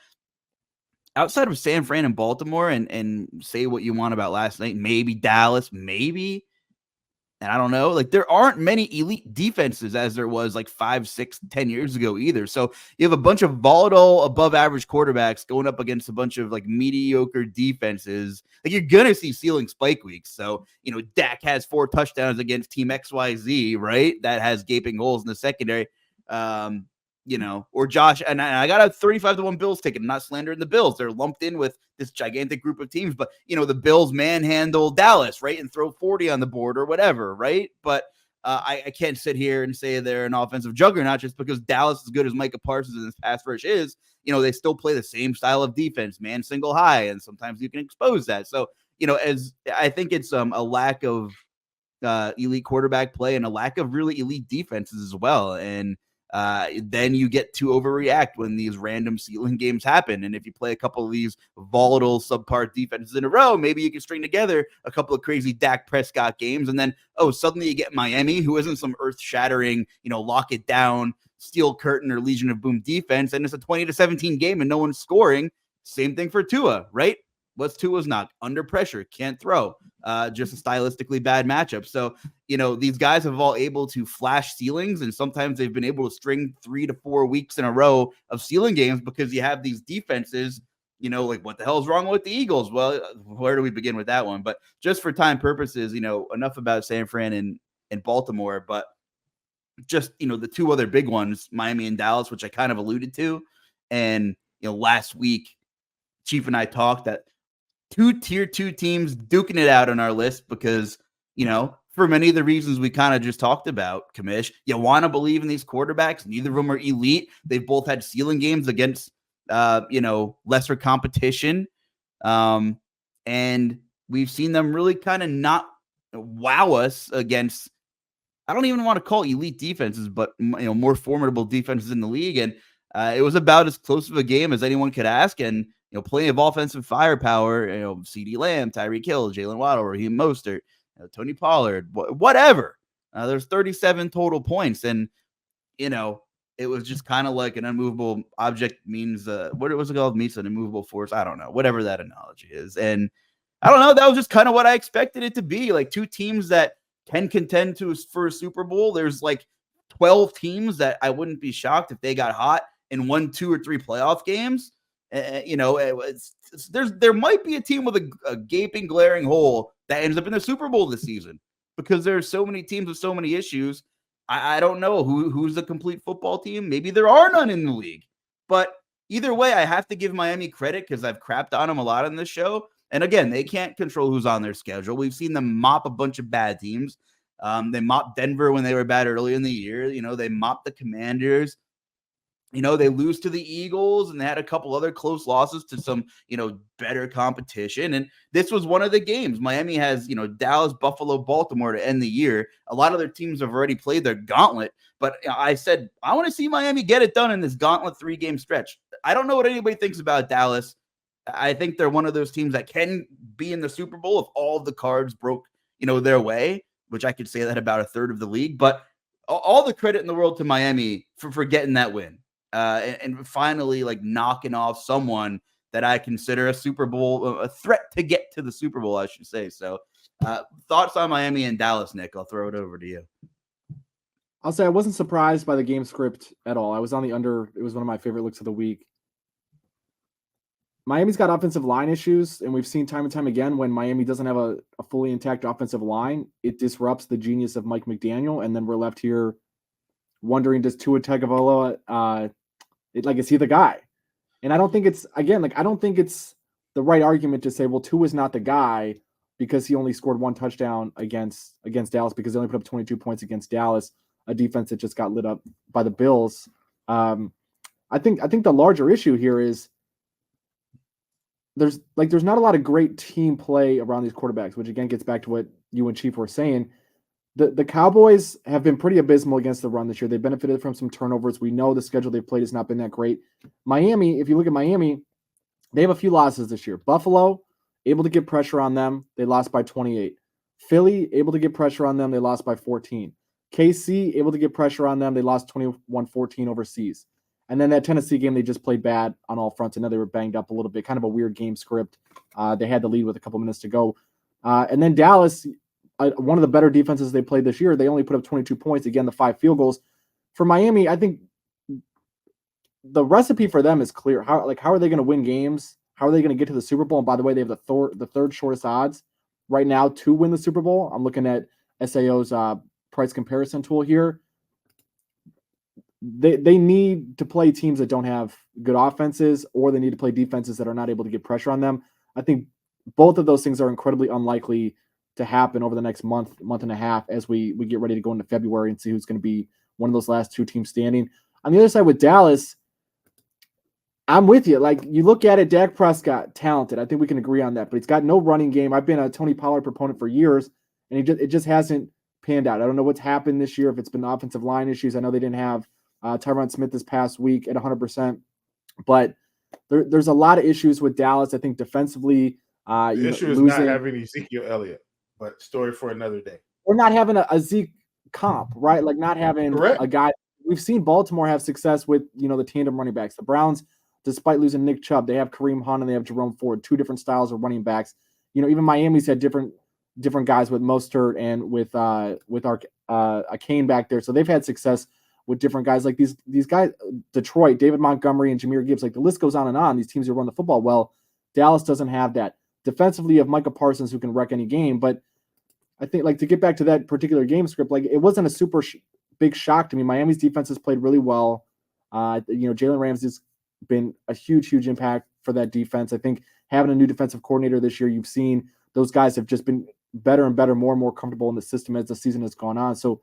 outside of San Fran and Baltimore, and say what you want about last night, maybe Dallas, maybe. And I don't know, like, there aren't many elite defenses as there was like 5, 6, 10 years ago either. So you have a bunch of volatile, above average quarterbacks going up against a bunch of like mediocre defenses. Like, you're going to see ceiling spike weeks. So, Dak has 4 touchdowns against Team XYZ, right? That has gaping holes in the secondary. Or Josh, and I got a 35-1 Bills ticket. I'm not slandering the Bills. They're lumped in with this gigantic group of teams, but the Bills manhandle Dallas, right, and throw 40 on the board or whatever, right? But I can't sit here and say they're an offensive juggernaut just because Dallas, as good as Micah Parsons and his pass rush is, they still play the same style of defense, man, single high, and sometimes you can expose that. So, as I think it's a lack of elite quarterback play and a lack of really elite defenses as well, and then you get to overreact when these random ceiling games happen. And if you play a couple of these volatile subpar defenses in a row, maybe you can string together a couple of crazy Dak Prescott games. And then, suddenly you get Miami, who isn't some earth shattering, lock it down, steel curtain or Legion of Boom defense. And it's a 20-17 game and no one's scoring. Same thing for Tua, right? What's Tua's knock? Under pressure, can't throw. Just a stylistically bad matchup. So, these guys have all able to flash ceilings, and sometimes they've been able to string 3 to 4 weeks in a row of ceiling games because you have these defenses, like, what the hell is wrong with the Eagles? Well, where do we begin with that one? But just for time purposes, enough about San Fran and Baltimore, but just, the 2 other big ones, Miami and Dallas, which I kind of alluded to. And, last week, Chief and I talked that 2 tier 2 teams duking it out on our list because, for many of the reasons we kind of just talked about, Commish. You want to believe in these quarterbacks. Neither of them are elite. They've both had ceiling games against, lesser competition. And we've seen them really kind of not wow us against, I don't even want to call elite defenses, but more formidable defenses in the league. And it was about as close of a game as anyone could ask. And plenty of offensive firepower. CeeDee Lamb, Tyreek Hill, Jalen Waddle, Raheem Mostert, Tony Pollard, whatever. There's 37 total points, and it was just kind of like an unmovable object means what was it called? Meets an immovable force. I don't know, whatever that analogy is. And I don't know. That was just kind of what I expected it to be. Like two teams that can contend for a Super Bowl. There's like 12 teams that I wouldn't be shocked if they got hot and won 2 or 3 playoff games. There might be a team with a gaping, glaring hole that ends up in the Super Bowl this season because there's so many teams with so many issues. I don't know who's the complete football team. Maybe there are none in the league. But either way, I have to give Miami credit because I've crapped on them a lot on this show. And again, they can't control who's on their schedule. We've seen them mop a bunch of bad teams. They mopped Denver when they were bad early in the year. They mopped the Commanders. They lose to the Eagles, and they had a couple other close losses to some, better competition. And this was one of the games. Miami has, Dallas, Buffalo, Baltimore to end the year. A lot of their teams have already played their gauntlet. But I said, I want to see Miami get it done in this gauntlet 3-game stretch. I don't know what anybody thinks about Dallas. I think they're one of those teams that can be in the Super Bowl if all of the cards broke, their way, which I could say that about a third of the league. But all the credit in the world to Miami for getting that win. And finally, knocking off someone that I consider a Super Bowl, a threat to get to the Super Bowl, I should say. So thoughts on Miami and Dallas, Nick? I'll throw it over to you. I'll say I wasn't surprised by the game script at all. I was on the under. It was one of my favorite looks of the week. Miami's got offensive line issues, and we've seen time and time again when Miami doesn't have a fully intact offensive line, it disrupts the genius of Mike McDaniel, and then we're left here wondering, does Tua Tagovailoa is he the guy? And I don't think it's the right argument to say, well, Tua is not the guy because he only scored 1 touchdown against Dallas because they only put up 22 points against Dallas, a defense that just got lit up by the Bills. I think the larger issue here is there's not a lot of great team play around these quarterbacks, which again gets back to what you and Chief were saying. The Cowboys have been pretty abysmal against the run this year. They benefited from some turnovers. We know the schedule they've played has not been that great. Miami, if you look at Miami, they have a few losses this year. Buffalo, able to get pressure on them. They lost by 28. Philly, able to get pressure on them. They lost by 14. KC, able to get pressure on them. They lost 21-14 overseas. And then that Tennessee game, they just played bad on all fronts. I know they were banged up a little bit, kind of a weird game script. They had the lead with a couple minutes to go. And then Dallas, one of the better defenses they played this year, they only put up 22 points. Again, the 5 field goals. For Miami, I think the recipe for them is clear. How are they going to win games? How are they going to get to the Super Bowl? And by the way, they have the third shortest odds right now to win the Super Bowl. I'm looking at SAO's price comparison tool here. They need to play teams that don't have good offenses, or they need to play defenses that are not able to get pressure on them. I think both of those things are incredibly unlikely to happen over the next month and a half as we get ready to go into February and see who's going to be one of those last 2 teams standing. On the other side with Dallas, I'm with you. You look at it, Dak Prescott, talented. I think we can agree on that, but he's got no running game. I've been a Tony Pollard proponent for years, and it just hasn't panned out. I don't know what's happened this year, if it's been offensive line issues. I know they didn't have Tyron Smith this past week at 100%, but there's a lot of issues with Dallas. I think defensively, the issue is not having Ezekiel Elliott, but story for another day. We're not having a Zeke comp, right? Not having a guy. We've seen Baltimore have success with, the tandem running backs. The Browns, despite losing Nick Chubb, they have Kareem Hunt and they have Jerome Ford, 2 different styles of running backs. Even Miami's had different guys with Mostert and with our Kane back there. So they've had success with different guys like these guys, Detroit, David Montgomery and Jahmyr Gibbs. The list goes on and on. These teams who run the football well. Dallas doesn't have that. Defensively, you have Micah Parsons who can wreck any game. But I think, to get back to that particular game script, it wasn't a super big shock to me. Miami's defense has played really well. Jalen Ramsey's been a huge impact for that defense. I think having a new defensive coordinator this year, you've seen those guys have just been better and better, more and more comfortable in the system as the season has gone on. So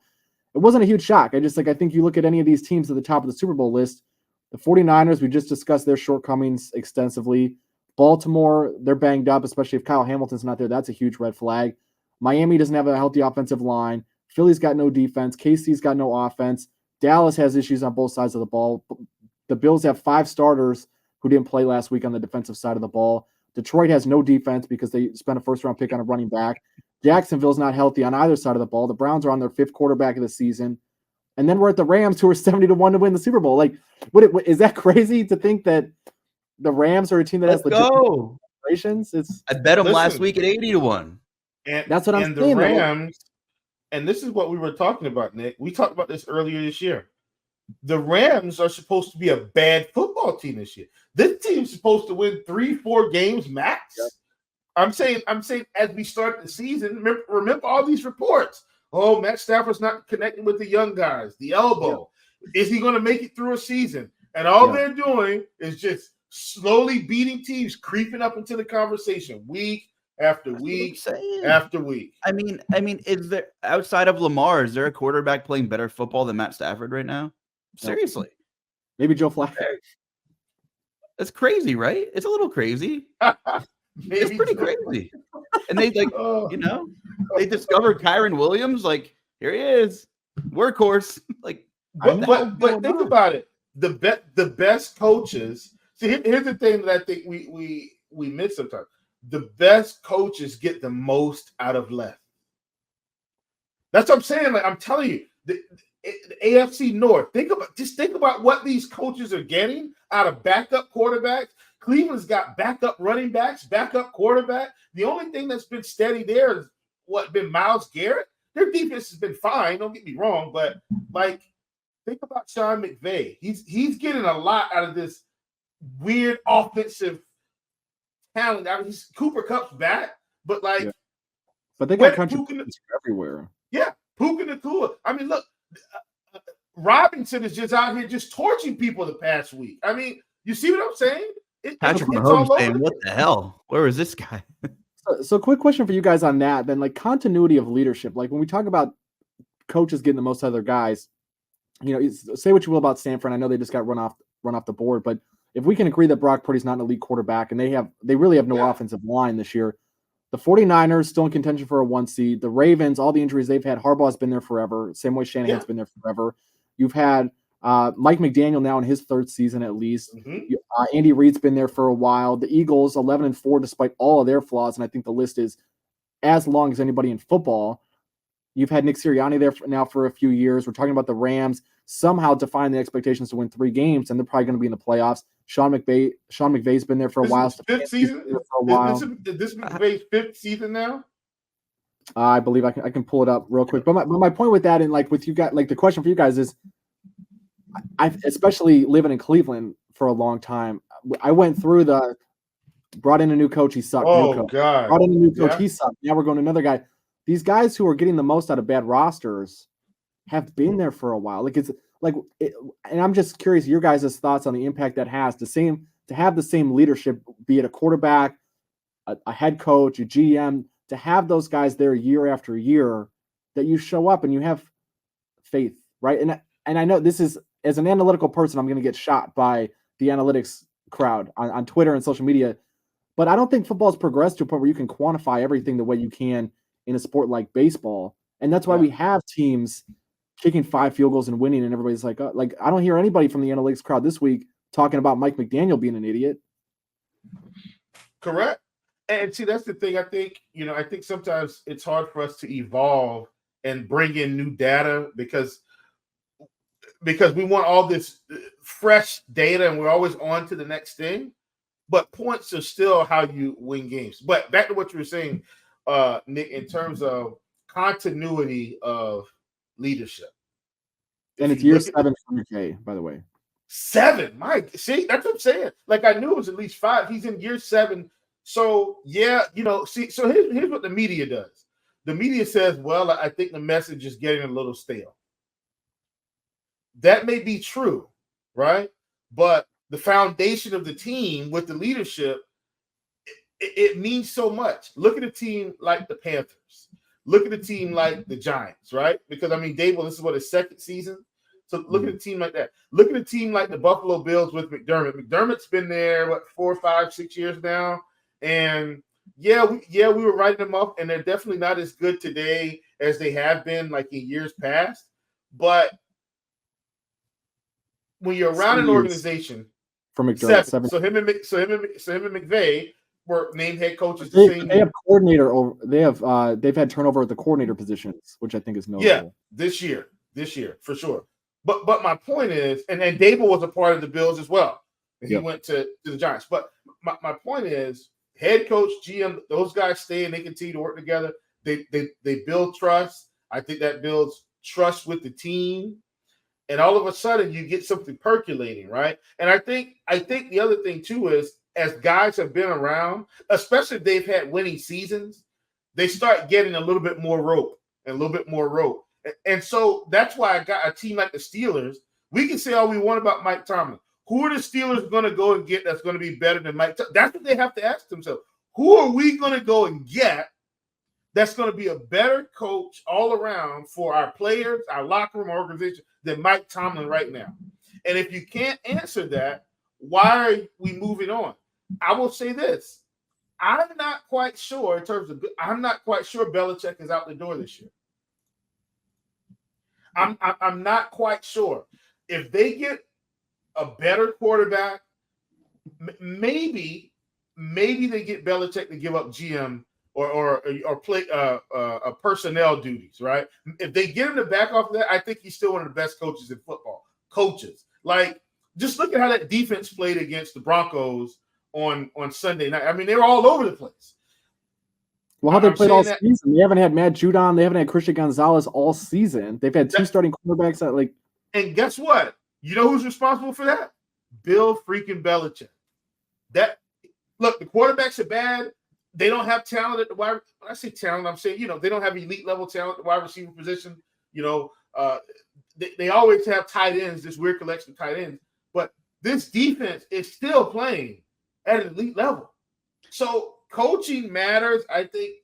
it wasn't a huge shock. I think you look at any of these teams at the top of the Super Bowl list, the 49ers, we just discussed their shortcomings extensively. Baltimore, they're banged up, especially if Kyle Hamilton's not there. That's a huge red flag. Miami doesn't have a healthy offensive line. Philly's got no defense. KC's got no offense. Dallas has issues on both sides of the ball. The Bills have 5 starters who didn't play last week on the defensive side of the ball. Detroit has no defense because they spent a first-round pick on a running back. Jacksonville's not healthy on either side of the ball. The Browns are on their 5th quarterback of the season. And then we're at the Rams, who are 70-1 to win the Super Bowl. Like, is that crazy to think that the Rams are a team that has legitimate aspirations? I bet them last week at 80-1. And that's what I'm saying. The Rams, and this is what we were talking about, Nick. We talked about this earlier this year. The Rams are supposed to be a bad football team this year. This team's supposed to win 3-4 games max. Yep. I'm saying as we start the season, remember all these reports. Oh, Matt Stafford's not connecting with the young guys. The elbow. Yeah. Is he going to make it through a season? And all they're doing is just slowly beating teams, creeping up into the conversation week after week after week. I mean, is there, outside of Lamar, is there a quarterback playing better football than Matt Stafford right now? Seriously. Maybe Joe Flacco. That's crazy, right? It's a little crazy. It's pretty crazy. And they they discovered Kyron Williams. Like, here he is, workhorse. Like, but think about it. The best coaches. See, here's the thing that I think we miss sometimes. The best coaches get the most out of less. That's what I'm saying. Like, I'm telling you, the AFC North. Think about what these coaches are getting out of backup quarterbacks. Cleveland's got backup running backs, backup quarterback. The only thing that's been steady there is been Myles Garrett. Their defense has been fine. Don't get me wrong, but like, think about Sean McVay. He's getting a lot out of this weird offensive talent. I mean, Cooper Kupp's back, but like, but they got contributions everywhere. Yeah, Puka Nacua. I mean, look, Robinson is just out here just torching people the past week. I mean, you see what I'm saying? Patrick Mahomes saying, "What the hell? Where is this guy?" So, quick question for you guys on that. Then, like, continuity of leadership. Like, when we talk about coaches getting the most out of their guys, say what you will about San Fran. I know they just got run off the board, but if we can agree that Brock Purdy's not an elite quarterback and they really have no offensive line this year, the 49ers still in contention for a 1 seed. The Ravens, all the injuries they've had, Harbaugh's been there forever. Same way Shanahan's been there forever. You've had Mike McDaniel now in his 3rd season at least. Mm-hmm. Andy Reid's been there for a while. The Eagles 11-4 despite all of their flaws, and I think the list is as long as anybody in football. You've had Nick Sirianni there now for a few years. We're talking about the Rams somehow defying the expectations to win 3 games, and they're probably going to be in the playoffs. Sean McVay's been there for a while. 5th season. This McVay's 5th season now. I believe I can pull it up real quick. But my point with that, and like with you guys, like the question for you guys is, I especially living in Cleveland for a long time, I went through brought in a new coach, he sucked. Oh God! Brought in a new coach, he sucked. Now we're going to another guy. These guys who are getting the most out of bad rosters have been there for a while. And I'm just curious your guys' thoughts on the impact that has to have the same leadership, be it a quarterback, a head coach, a GM, to have those guys there year after year, that you show up and you have faith, right? And I know this is, as an analytical person, I'm going to get shot by the analytics crowd on Twitter and social media, but I don't think football's progressed to a point where you can quantify everything the way you can in a sport like baseball. And that's why we have teams kicking 5 field goals and winning, and everybody's like I don't hear anybody from the analytics crowd this week talking about Mike McDaniel being an idiot. Correct. And see, that's the thing. I think sometimes it's hard for us to evolve and bring in new data because we want all this fresh data and we're always on to the next thing. But points are still how you win games. But back to what you were saying, Nick, in terms of continuity of leadership. And it's year 7 for McKay, by the way. 7, Mike. See, that's what I'm saying. Like, I knew it was at least 5. He's in year 7. So so here's what the media does. The media says, well, I think the message is getting a little stale. That may be true, right? But the foundation of the team with the leadership it means so much. Look at a team like the Panthers. Look at a team like the Giants, right? Because I mean, Dable, this is what his second season. So look at a team like that. Look at a team like the Buffalo Bills with McDermott. McDermott's been there 4, 5, 6 years now, and we were writing them up, and they're definitely not as good today as they have been like in years past. But when you're around an organization, for McDermott, 7. So him and McVay were named head coaches. They have coordinator over. They've had turnover at the coordinator positions, which I think is notable. Yeah, this year for sure. But my point is, and Dable was a part of the Bills as well. And he went to the Giants. But my point is, head coach, GM, those guys stay and they continue to work together. They build trust. I think that builds trust with the team. And all of a sudden you get something percolating, right? And I think the other thing too is, as guys have been around, especially if they've had winning seasons, they start getting a little bit more rope. And so that's why I got a team like the Steelers. We can say all we want about Mike Tomlin. Who are the Steelers going to go and get that's going to be better than Mike Tomlin? That's what they have to ask themselves. Who are we going to go and get that's going to be a better coach all around for our players, our locker room organization than Mike Tomlin right now? And if you can't answer that, why are we moving on? I will say this. I'm not quite sure Belichick is out the door this year. I'm not quite sure. If they get a better quarterback, maybe they get Belichick to give up GM or play personnel duties, right? If they get him to back off of that, I think he's still one of the best coaches in football. Like, just look at how that defense played against the Broncos on Sunday night. I mean, they were all over the place. Well, how they played all season. They haven't had Matt Judon. They haven't had Christian Gonzalez all season. They've had two starting quarterbacks that like. And guess what? You know who's responsible for that? Bill freaking Belichick. Look, the quarterbacks are bad. They don't have talent at the wide. When I say talent, I'm saying, they don't have elite level talent at the wide receiver position. They always have tight ends, this weird collection of tight ends. But this defense is still playing at an elite level. So coaching matters. I think,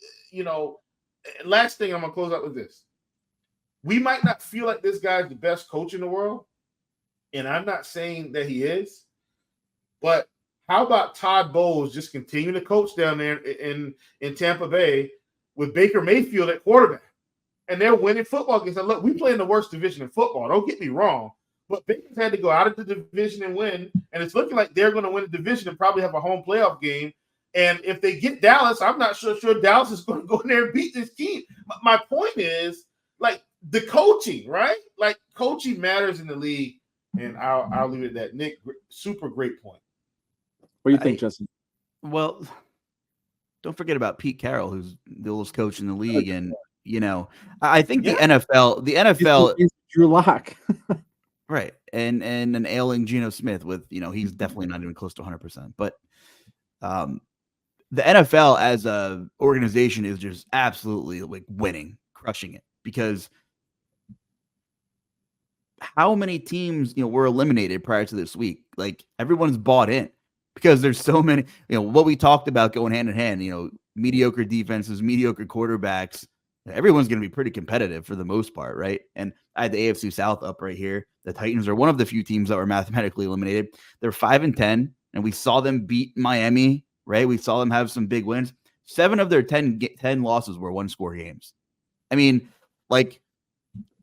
last thing I'm going to close out with this. We might not feel like this guy's the best coach in the world, and I'm not saying that he is, but how about Todd Bowles just continue to coach down there in Tampa Bay with Baker Mayfield at quarterback? And they're winning football games. Now, look, we play in the worst division in football. Don't get me wrong. But Baker's had to go out of the division and win. And it's looking like they're going to win the division and probably have a home playoff game. And if they get Dallas, I'm not sure Dallas is going to go in there and beat this team. My point is, like, the coaching, right? Like, coaching matters in the league. And I'll leave it at that. Nick, super great point. What do you think, Justin? Well, don't forget about Pete Carroll, who's the oldest coach in the league. And, I think the NFL Drew Lock. Right. And an ailing Geno Smith with, he's definitely not even close to 100%. But the NFL as a organization is just absolutely like winning, crushing it, because how many teams, were eliminated prior to this week? Like, everyone's bought in because there's so many, what we talked about going hand in hand, mediocre defenses, mediocre quarterbacks. Everyone's going to be pretty competitive for the most part, right? And I had the AFC South up right here. The Titans are one of the few teams that were mathematically eliminated. They're 5-10, and we saw them beat Miami, right? We saw them have some big wins. 7 of their 10 losses were one-score games. I mean, like,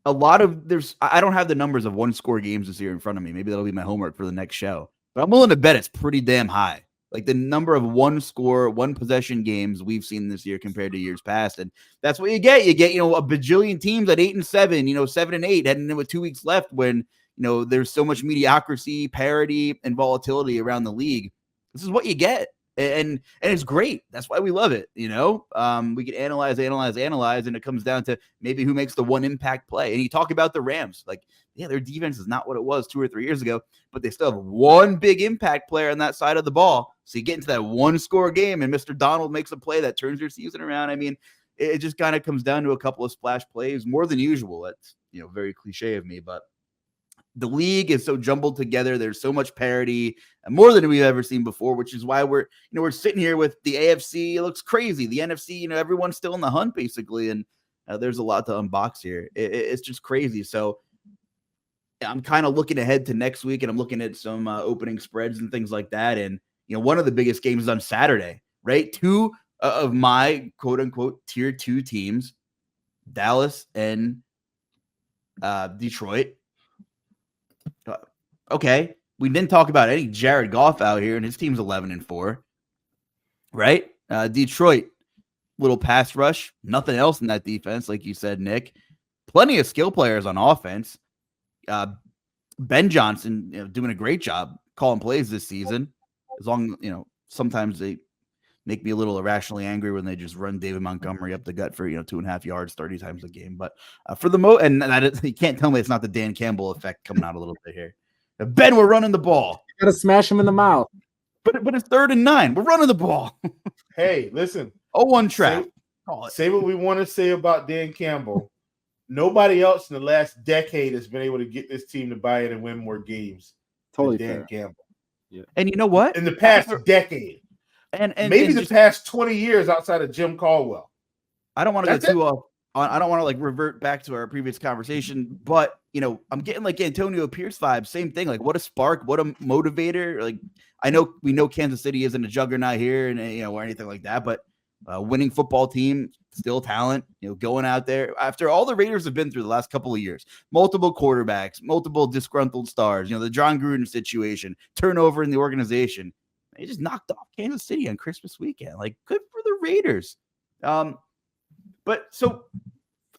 a lot of I don't have the numbers of one-score games this year in front of me. Maybe that'll be my homework for the next show. But I'm willing to bet it's pretty damn high. Like, the number of one-score, one-possession games we've seen this year compared to years past. And that's what you get. You get, a bajillion teams at 8-7, 7-8, heading in with 2 weeks left when, there's so much mediocrity, parity, and volatility around the league. This is what you get. And it's great. That's why we love it. We can analyze, and it comes down to maybe who makes the one impact play. And you talk about the Rams, like, yeah, their defense is not what it was 2 or 3 years ago, but they still have one big impact player on that side of the ball. So you get into that one-score game, and Mr. Donald makes a play that turns your season around. I mean, it just kind of comes down to a couple of splash plays, more than usual. That's very cliche of me, but the league is so jumbled together. There's so much parity, more than we've ever seen before, which is why we're sitting here with the AFC. It looks crazy. The NFC, everyone's still in the hunt basically. And there's a lot to unbox here. It's just crazy. So I'm kind of looking ahead to next week, and I'm looking at some opening spreads and things like that. And, one of the biggest games is on Saturday, right? Two of my quote unquote tier 2 teams, Dallas and Detroit. Okay, we didn't talk about any Jared Goff out here, and his team's 11-4, right? Detroit, little pass rush, nothing else in that defense, like you said, Nick. Plenty of skill players on offense. Ben Johnson, doing a great job calling plays this season. As long, sometimes they make me a little irrationally angry when they just run David Montgomery up the gut for 2.5 yards 30 times a game. But for the you can't tell me it's not the Dan Campbell effect coming out a little bit here. Ben, we're running the ball. Gotta smash him in the mouth. But it's 3rd and 9. We're running the ball. Hey, listen. 0-1 trap. Say what we want to say about Dan Campbell. Nobody else in the last decade has been able to get this team to buy it and win more games Totally than Dan fair. Campbell. Yeah. And you know what? In the past decade. And maybe the past 20 years outside of Jim Caldwell. I don't want to get too off. I don't want to revert back to our previous conversation, but I'm getting like Antonio Pierce vibes. Same thing. Like, what a spark, what a motivator. Like, we know Kansas City isn't a juggernaut here, and or anything like that, but winning football team, still talent. Going out there after all the Raiders have been through the last couple of years, multiple quarterbacks, multiple disgruntled stars. The John Gruden situation, turnover in the organization. They just knocked off Kansas City on Christmas weekend. Like, good for the Raiders. But so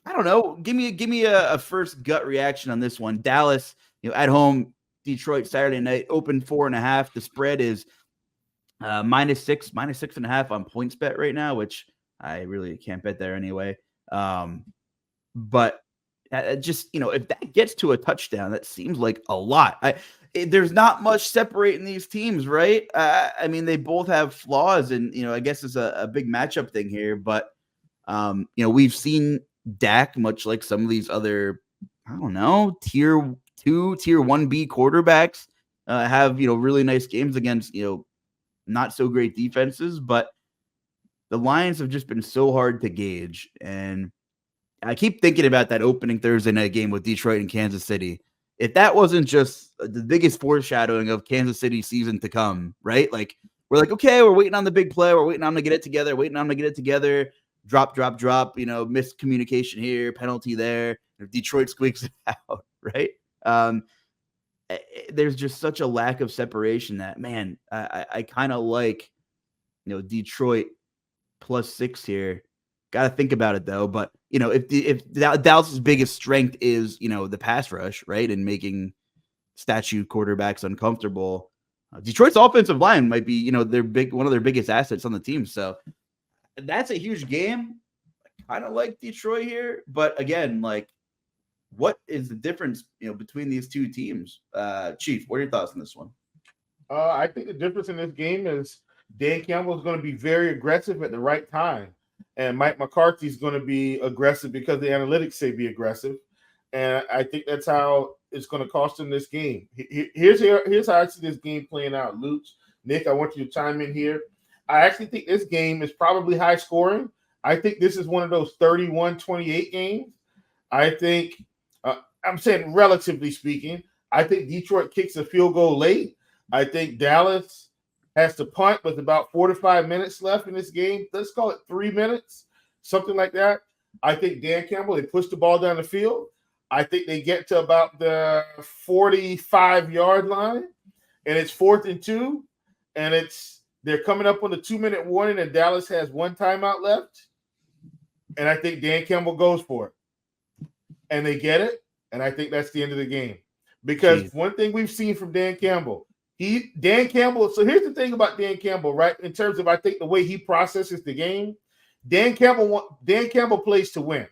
I don't know. Give me a first gut reaction on this one. Dallas, at home, Detroit Saturday night, open 4.5. The spread is -6.5 on PointsBet right now, which I really can't bet there anyway. But just if that gets to a touchdown, that seems like a lot. There's not much separating these teams, right? They both have flaws, and I guess it's a big matchup thing here. But we've seen Dak, much like some of these other, I don't know, tier 2, tier 1B quarterbacks, have really nice games against not so great defenses. But the Lions have just been so hard to gauge, and I keep thinking about that opening Thursday night game with Detroit and Kansas City. If that wasn't just the biggest foreshadowing of Kansas City season to come, right? Like, we're like, okay, we're waiting on the big play. We're waiting on them to get it together. Drop. Miscommunication here, penalty there. If Detroit squeaks it out, right? There's just such a lack of separation that, man, I kind of like, Detroit +6 here. Got to think about it though. But if Dallas's biggest strength is the pass rush, right, and making statue quarterbacks uncomfortable, Detroit's offensive line might be one of their biggest assets on the team. So that's a huge game. I kind of like Detroit here, but again, like, what is the difference between these two teams? Chief, what are your thoughts on this one? I think the difference in this game is Dan Campbell is going to be very aggressive at the right time. And Mike McCarthy is going to be aggressive because the analytics say be aggressive. And I think that's how it's going to cost him this game. Here's how I see this game playing out. Luuch, Nick, I want you to chime in here. I actually think this game is probably high scoring. I think this is one of those 31-28 games. I think, I'm saying relatively speaking, I think Detroit kicks a field goal late. I think Dallas has to punt with about 4 to 5 minutes left in this game. Let's call it 3 minutes, something like that. I think Dan Campbell, they push the ball down the field. I think they get to about the 45-yard line, and it's 4th and 2, and they're coming up on the 2-minute warning, and Dallas has 1 timeout left. And I think Dan Campbell goes for it. And they get it, and I think that's the end of the game. Because one thing we've seen from Dan Campbell, so here's the thing about Dan Campbell, right? In terms of, I think, the way he processes the game, Dan Campbell plays to win.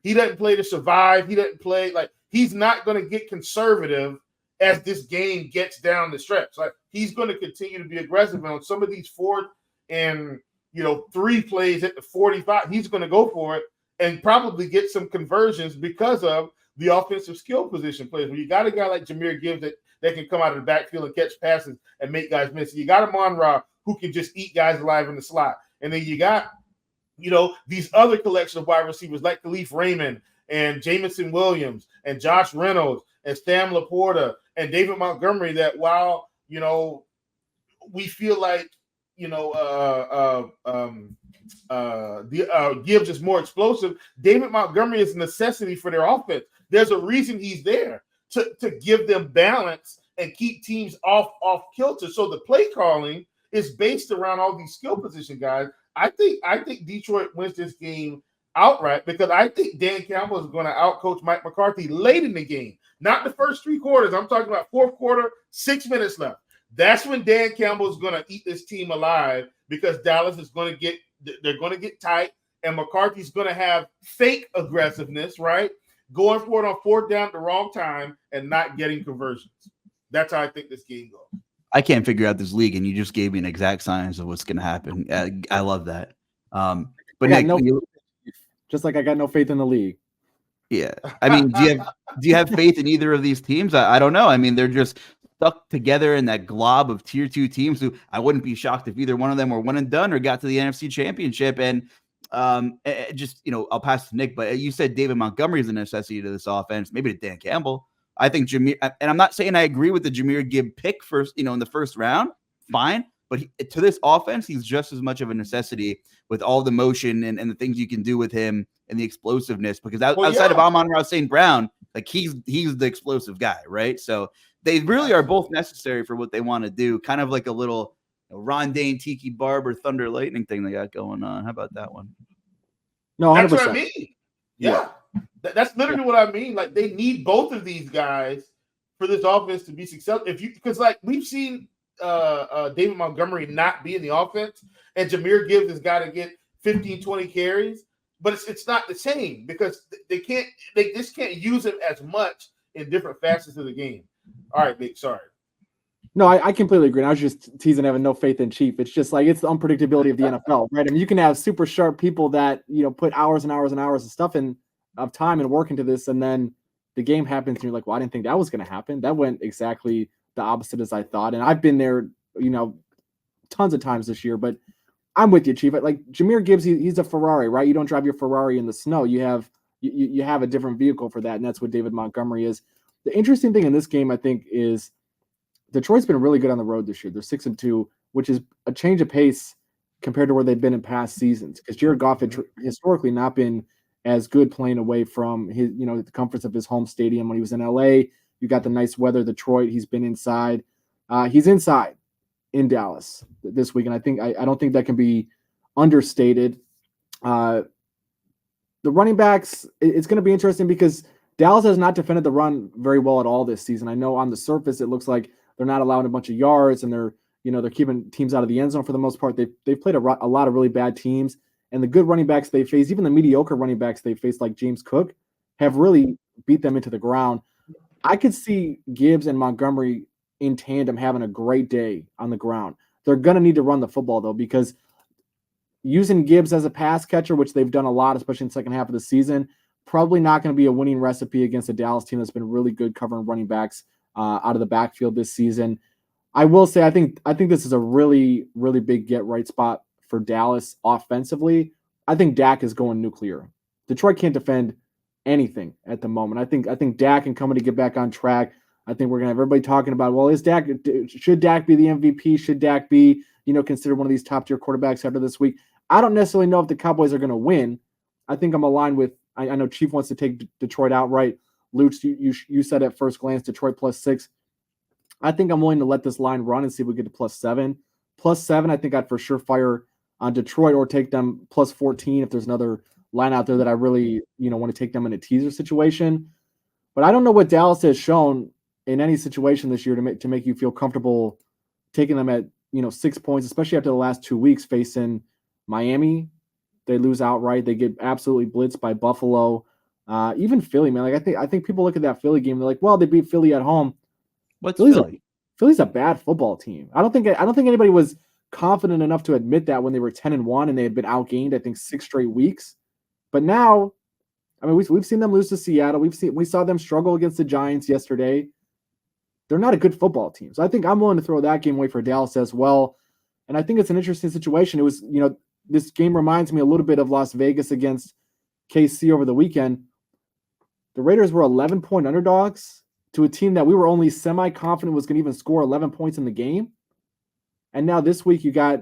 He doesn't play to survive. He doesn't play he's not going to get conservative as this game gets down the stretch. Like, he's going to continue to be aggressive. And on some of these 4th and 3 plays at the 45, he's going to go for it and probably get some conversions because of the offensive skill position players. When you got a guy like Jahmyr Gibbs that can come out of the backfield and catch passes and make guys miss. You got a Amon-Ra who can just eat guys alive in the slot. And then you got, these other collection of wide receivers like Khalif Raymond and Jamison Williams and Josh Reynolds and Sam Laporta and David Montgomery that while, we feel like, Gibbs is more explosive, David Montgomery is a necessity for their offense. There's a reason he's there to give them balance and keep teams off kilter. So the play calling is based around all these skill position guys. I think Detroit wins this game outright because I think Dan Campbell is going to outcoach Mike McCarthy late in the game, not the first 3 quarters. I'm talking about fourth quarter, 6 minutes left. That's when Dan Campbell is going to eat this team alive because Dallas is going to get tight and McCarthy's going to have fake aggressiveness, right? Going for it on 4th down at the wrong time and not getting conversions. That's how I think this game goes. I can't figure out this league, and you just gave me an exact science of what's going to happen. I love that. But Nick, just like I got no faith in the league. Yeah, I mean, do you have faith in either of these teams? I don't know. I mean, they're just stuck together in that glob of tier 2 teams who I wouldn't be shocked if either one of them were one and done or got to the NFC Championship. And I'll pass to Nick, but you said David Montgomery is a necessity to this offense, maybe to Dan Campbell. I think Jahmyr, and I'm not saying I agree with the Jahmyr Gibbs pick first, in the first round, fine. But to this offense, he's just as much of a necessity with all the motion and the things you can do with him and the explosiveness. Because outside of Amon-Ra St. Brown, like he's the explosive guy, right? So they really are both necessary for what they want to do. Kind of like a little Rondane, Tiki Barber, Thunder Lightning thing they got going on. How about that one? No, 100%. That's what I mean. Yeah. That's literally what I mean. Like they need both of these guys for this offense to be successful. Because like we've seen David Montgomery not be in the offense, and Jahmyr Gibbs has got to get 15, 20 carries, but it's not the same because they just can't use him as much in different facets of the game. All right, Big, sorry. No, I completely agree. I was just teasing having no faith in Chief. It's just like it's the unpredictability of the NFL, right? I mean, you can have super sharp people that put hours and hours and hours of stuff of time and work into this, and then the game happens, and you're like, well, I didn't think that was going to happen. That went exactly the opposite as I thought. And I've been there, tons of times this year, but I'm with you, Chief. Like Jahmyr Gibbs, he's a Ferrari, right? You don't drive your Ferrari in the snow. You have a different vehicle for that, and that's what David Montgomery is. The interesting thing in this game, I think, is Detroit's been really good on the road this year. They're 6-2, which is a change of pace compared to where they've been in past seasons. Because Jared Goff had historically not been as good playing away from his, the comforts of his home stadium. When he was in LA, you got the nice weather. Detroit, he's been inside. He's inside in Dallas this week, and I don't think that can be understated. The running backs, it's going to be interesting because Dallas has not defended the run very well at all this season. I know on the surface it looks like they're not allowing a bunch of yards, and they're keeping teams out of the end zone for the most part. They've played a lot of really bad teams, and the good running backs they face, even the mediocre running backs they face, like James Cook, have really beat them into the ground. I could see Gibbs and Montgomery in tandem having a great day on the ground. They're going to need to run the football, though, because using Gibbs as a pass catcher, which they've done a lot, especially in the second half of the season, probably not going to be a winning recipe against a Dallas team that's been really good covering running backs out of the backfield this season. I will say I think this is a really, really big get-right spot for Dallas offensively. I think Dak is going nuclear. Detroit can't defend anything at the moment. I think Dak and coming to get back on track. I think we're gonna have everybody talking about, well, should Dak be the MVP? Should Dak be, considered one of these top tier quarterbacks after this week? I don't necessarily know if the Cowboys are gonna win. I think I'm aligned with. I know Chief wants to take Detroit outright. Luuch, you said at first glance Detroit +6. I think I'm willing to let this line run and see if we get to +7. +7, I think I'd for sure fire on Detroit or take them +14 if there's another line out there that I really, want to take them in a teaser situation. But I don't know what Dallas has shown in any situation this year to make you feel comfortable taking them at, 6 points, especially after the last 2 weeks facing Miami. They lose outright. They get absolutely blitzed by Buffalo. Even Philly, man. Like I think people look at that Philly game, they're like, well, they beat Philly at home. What's Philly? Philly's a bad football team. I don't think anybody was confident enough to admit that when they were 10-1 and they had been outgained, I think 6 straight weeks. But now, I mean, we've seen them lose to Seattle. We saw them struggle against the Giants yesterday. They're not a good football team. So I think I'm willing to throw that game away for Dallas as well. And I think it's an interesting situation. It was, this game reminds me a little bit of Las Vegas against KC over the weekend. The Raiders were 11-point underdogs to a team that we were only semi-confident was going to even score 11 points in the game. And now this week you got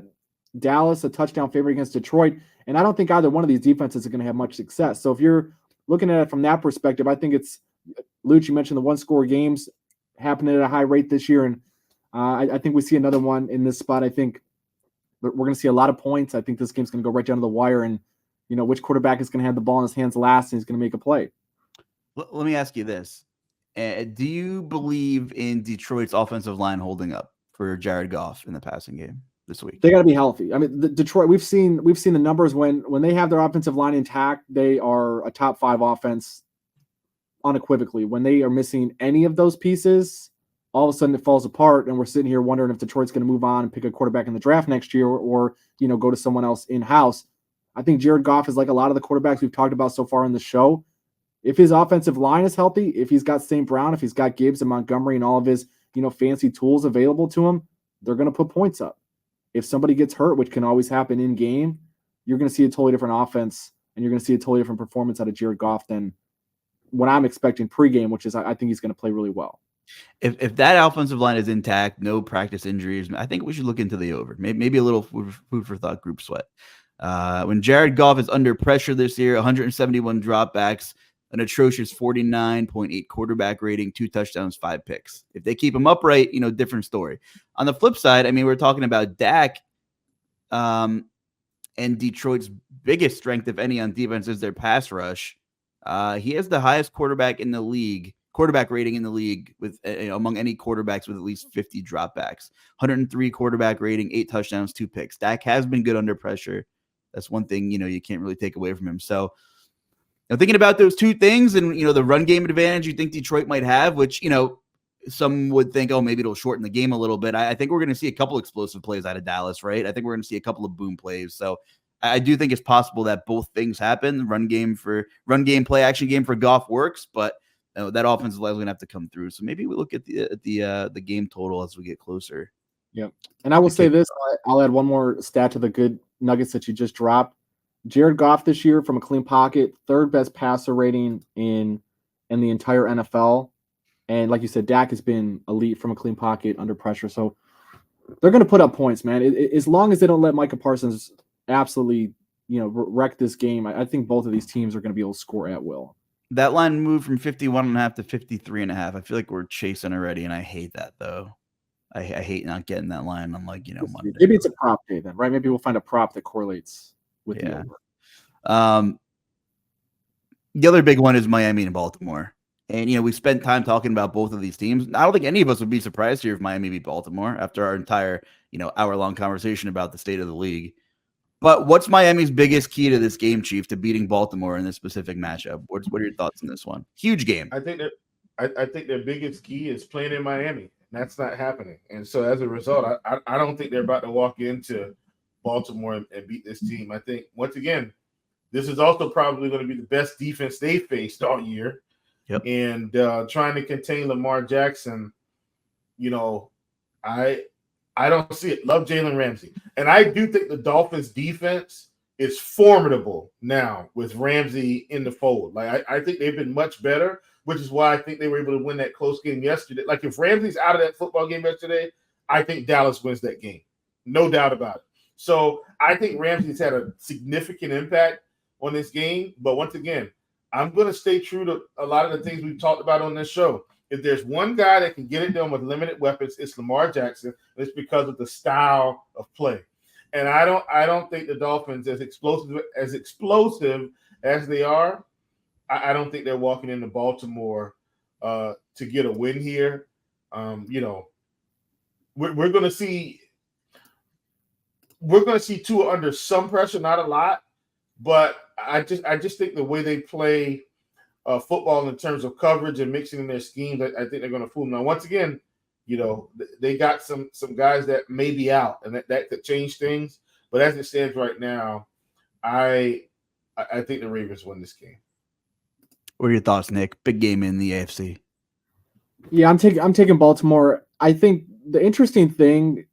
Dallas, a touchdown favorite against Detroit. And I don't think either one of these defenses are going to have much success. So if you're looking at it from that perspective, I think it's, Luuch, you mentioned the one-score games happening at a high rate this year. And I think we see another one in this spot. I think we're going to see a lot of points. I think this game's going to go right down to the wire. And, which quarterback is going to have the ball in his hands last and he's going to make a play. Let me ask you this. Do you believe in Detroit's offensive line holding up for Jared Goff in the passing game this week? They got to be healthy. I mean, Detroit, we've seen the numbers when they have their offensive line intact, they are a top 5 offense unequivocally. When they are missing any of those pieces, all of a sudden it falls apart, and we're sitting here wondering if Detroit's going to move on and pick a quarterback in the draft next year or go to someone else in-house. I think Jared Goff is like a lot of the quarterbacks we've talked about so far in the show. If his offensive line is healthy, if he's got St. Brown, if he's got Gibbs and Montgomery and all of his, fancy tools available to him, they're going to put points up. If somebody gets hurt, which can always happen in game, you're going to see a totally different offense and you're going to see a totally different performance out of Jared Goff than what I'm expecting pregame, which is I think he's going to play really well. If that offensive line is intact, no practice injuries, I think we should look into the over. Maybe a little food for thought group sweat. When Jared Goff is under pressure this year, 171 dropbacks, an atrocious 49.8 quarterback rating, 2 touchdowns, 5 picks. If they keep him upright, different story. On the flip side, I mean, we're talking about Dak, and Detroit's biggest strength, if any, on defense is their pass rush. He has the highest quarterback rating in the league with among any quarterbacks with at least 50 dropbacks. 103 quarterback rating, 8 touchdowns, 2 picks. Dak has been good under pressure. That's one thing, you can't really take away from him. So, thinking about those two things and, the run game advantage you think Detroit might have, which, some would think, oh, maybe it'll shorten the game a little bit. I think we're going to see a couple explosive plays out of Dallas, right? I think we're going to see a couple of boom plays. So I do think it's possible that both things happen. Run game, play action game for Goff works, but that offensive line is going to have to come through. So maybe we look at the game total as we get closer. Yeah. And I will say this, I'll add one more stat to the good nuggets that you just dropped. Jared Goff this year from a clean pocket, 3rd best passer rating in the entire NFL. And like you said, Dak has been elite from a clean pocket under pressure. So they're going to put up points, man. As long as they don't let Micah Parsons absolutely, wreck this game, I think both of these teams are going to be able to score at will. That line moved from 51.5 to 53.5. I feel like we're chasing already, and I hate that, though. I hate not getting that line on, Monday. Maybe it's a prop day then, right? Maybe we'll find a prop that correlates with the over. The other big one is Miami and Baltimore. And, we spent time talking about both of these teams. I don't think any of us would be surprised here if Miami beat Baltimore after our entire, hour-long conversation about the state of the league. But what's Miami's biggest key to this game, Chief, to beating Baltimore in this specific matchup? What are your thoughts on this one? Huge game. I think their biggest key is playing in Miami. That's not happening. And so as a result, I don't think they're about to walk into Baltimore and beat this team. I think, once again, this is also probably going to be the best defense they faced all year. Yep. And trying to contain Lamar Jackson, I don't see it. Love Jalen Ramsey. And I do think the Dolphins defense is formidable now with Ramsey in the fold. I think they've been much better, which is why I think they were able to win that close game yesterday. If Ramsey's out of that football game yesterday, I think Dallas wins that game. No doubt about it. So I think Ramsey's had a significant impact on this game. But once again, I'm going to stay true to a lot of the things we've talked about on this show. If there's one guy that can get it done with limited weapons, it's Lamar Jackson. It's because of the style of play. And I don't think the Dolphins, as explosive as they are, I don't think they're walking into Baltimore to get a win here. We're going to see Tua under some pressure, not a lot, but I just think the way they play football in terms of coverage and mixing in their schemes, I think they're going to fool them. Now, once again, they got some guys that may be out, and that could change things. But as it stands right now, I think the Ravens win this game. What are your thoughts, Nick? Big game in the AFC. Yeah, I'm taking Baltimore. I think the interesting thing,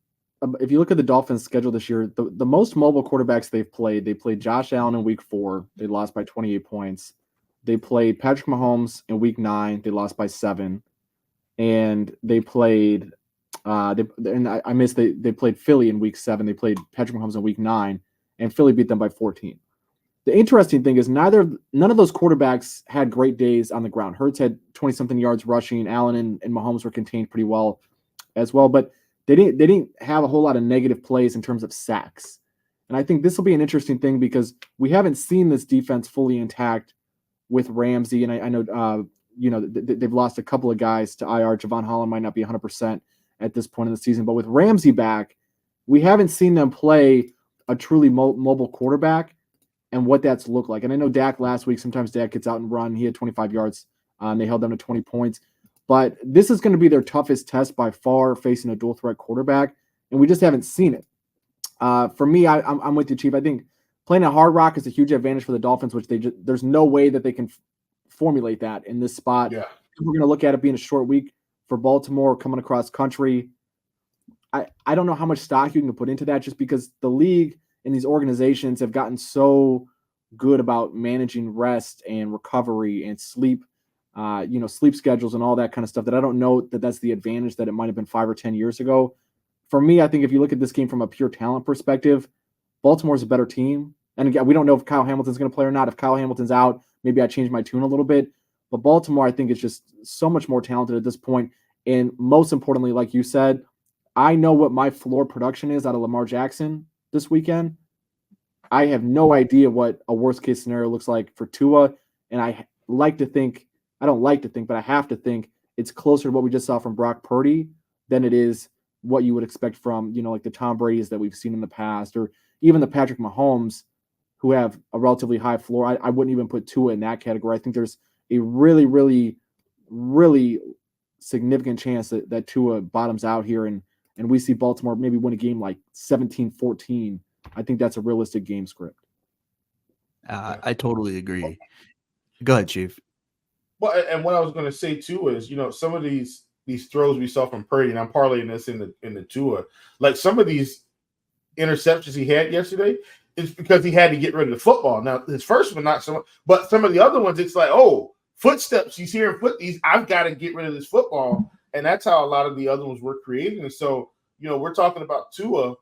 if you look at the Dolphins' schedule this year, the most mobile quarterbacks they played Josh Allen in Week 4. They lost by 28 points. They played Patrick Mahomes in Week 9. They lost by 7. And they played they played Philly in Week 7. They played Patrick Mahomes in Week 9, and Philly beat them by 14. The interesting thing is none of those quarterbacks had great days on the ground. Hurts had 20-something yards rushing. Allen and Mahomes were contained pretty well as well, but they didn't have a whole lot of negative plays in terms of sacks. And I think this will be an interesting thing because we haven't seen this defense fully intact with Ramsey, and I know they've lost a couple of guys to IR. Javon Holland might not be 100% at this point in the season, but with Ramsey back, we haven't seen them play a truly mobile quarterback and what that's looked like. And I know Dak last week, sometimes Dak gets out and run. He had 25 yards. They held them to 20 points. But this is going to be their toughest test by far, facing a dual threat quarterback, and we just haven't seen it. For me, I'm with you, Chief. I think playing at Hard Rock is a huge advantage for the Dolphins, which there's no way that they can formulate that in this spot. Yeah. We're going to look at it being a short week for Baltimore coming across country. I don't know how much stock you can put into that just because the league and these organizations have gotten so good about managing rest and recovery and sleep, sleep schedules and all that kind of stuff that I don't know that that's the advantage that it might have been 5 or 10 years ago. For me, I think if you look at this game from a pure talent perspective, Baltimore's a better team. And again, we don't know if Kyle Hamilton's going to play or not. If Kyle Hamilton's out, maybe I change my tune a little bit. But Baltimore, I think, is just so much more talented at this point. And most importantly, like you said, I know what my floor production is out of Lamar Jackson this weekend. I have no idea what a worst-case scenario looks like for Tua. And I don't like to think, but I have to think it's closer to what we just saw from Brock Purdy than it is what you would expect from, like the Tom Brady's that we've seen in the past, or even the Patrick Mahomes, who have a relatively high floor. I wouldn't even put Tua in that category. I think there's a really, really, really significant chance that Tua bottoms out here and we see Baltimore maybe win a game like 17-14. I think that's a realistic game script. I totally agree. Go ahead, Chief. Well, and what I was going to say too is, some of these throws we saw from Purdy, and I'm parlaying this in the Tua, like some of these interceptions he had yesterday, it's because he had to get rid of the football. Now his first one, not so much, but some of the other ones, it's like, oh, footsteps. He's hearing I've got to get rid of this football, and that's how a lot of the other ones were creating. And so, we're talking about Tua.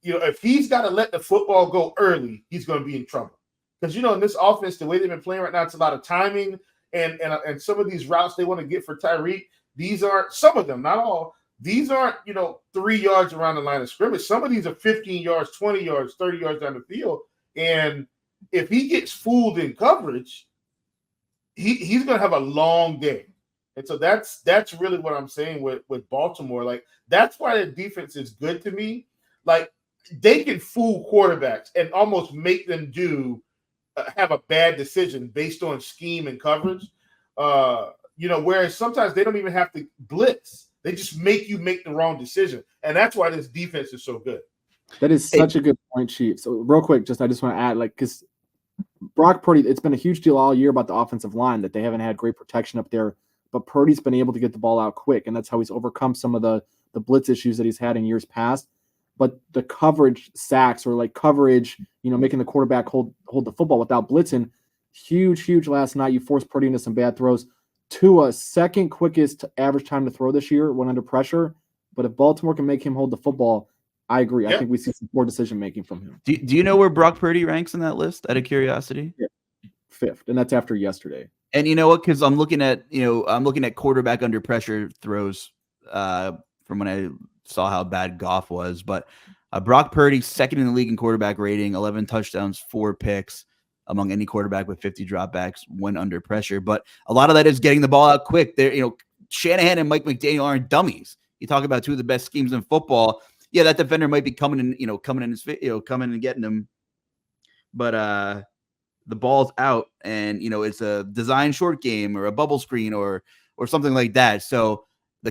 If he's got to let the football go early, he's going to be in trouble. Because in this offense, the way they've been playing right now, it's a lot of timing and some of these routes they want to get for Tyreek. These aren't, some of them, not all. These aren't 3 yards around the line of scrimmage. Some of these are 15 yards, 20 yards, 30 yards down the field. And if he gets fooled in coverage, he's going to have a long day. And so that's really what I'm saying with Baltimore. Like, that's why their defense is good to me. Like, they can fool quarterbacks and almost make them have a bad decision based on scheme and coverage. Whereas sometimes they don't even have to blitz. They just make you make the wrong decision. And that's why this defense is so good. That is such a good point, Chief. So real quick, I just want to add, because Brock Purdy, it's been a huge deal all year about the offensive line that they haven't had great protection up there, but Purdy's been able to get the ball out quick, and that's how he's overcome some of the blitz issues that he's had in years past. But the coverage sacks or like coverage, making the quarterback hold the football without blitzing, huge last night. You forced Purdy into some bad throws. Tua, second quickest average time to throw this year when under pressure. But if Baltimore can make him hold the football, I agree. Yep. I think we see some more decision-making from him. Do you know where Brock Purdy ranks in that list, out of curiosity? Yeah. 5th, and that's after yesterday. And you know what? Because I'm looking at quarterback under pressure throws from when I saw how bad Goff was. But Brock Purdy, second in the league in quarterback rating, 11 touchdowns, 4 picks among any quarterback with 50 dropbacks when under pressure. But a lot of that is getting the ball out quick. Shanahan and Mike McDaniel aren't dummies. You talk about two of the best schemes in football. Yeah, that defender might be coming and getting him. But the ball's out, and it's a design short game or a bubble screen or something like that. So the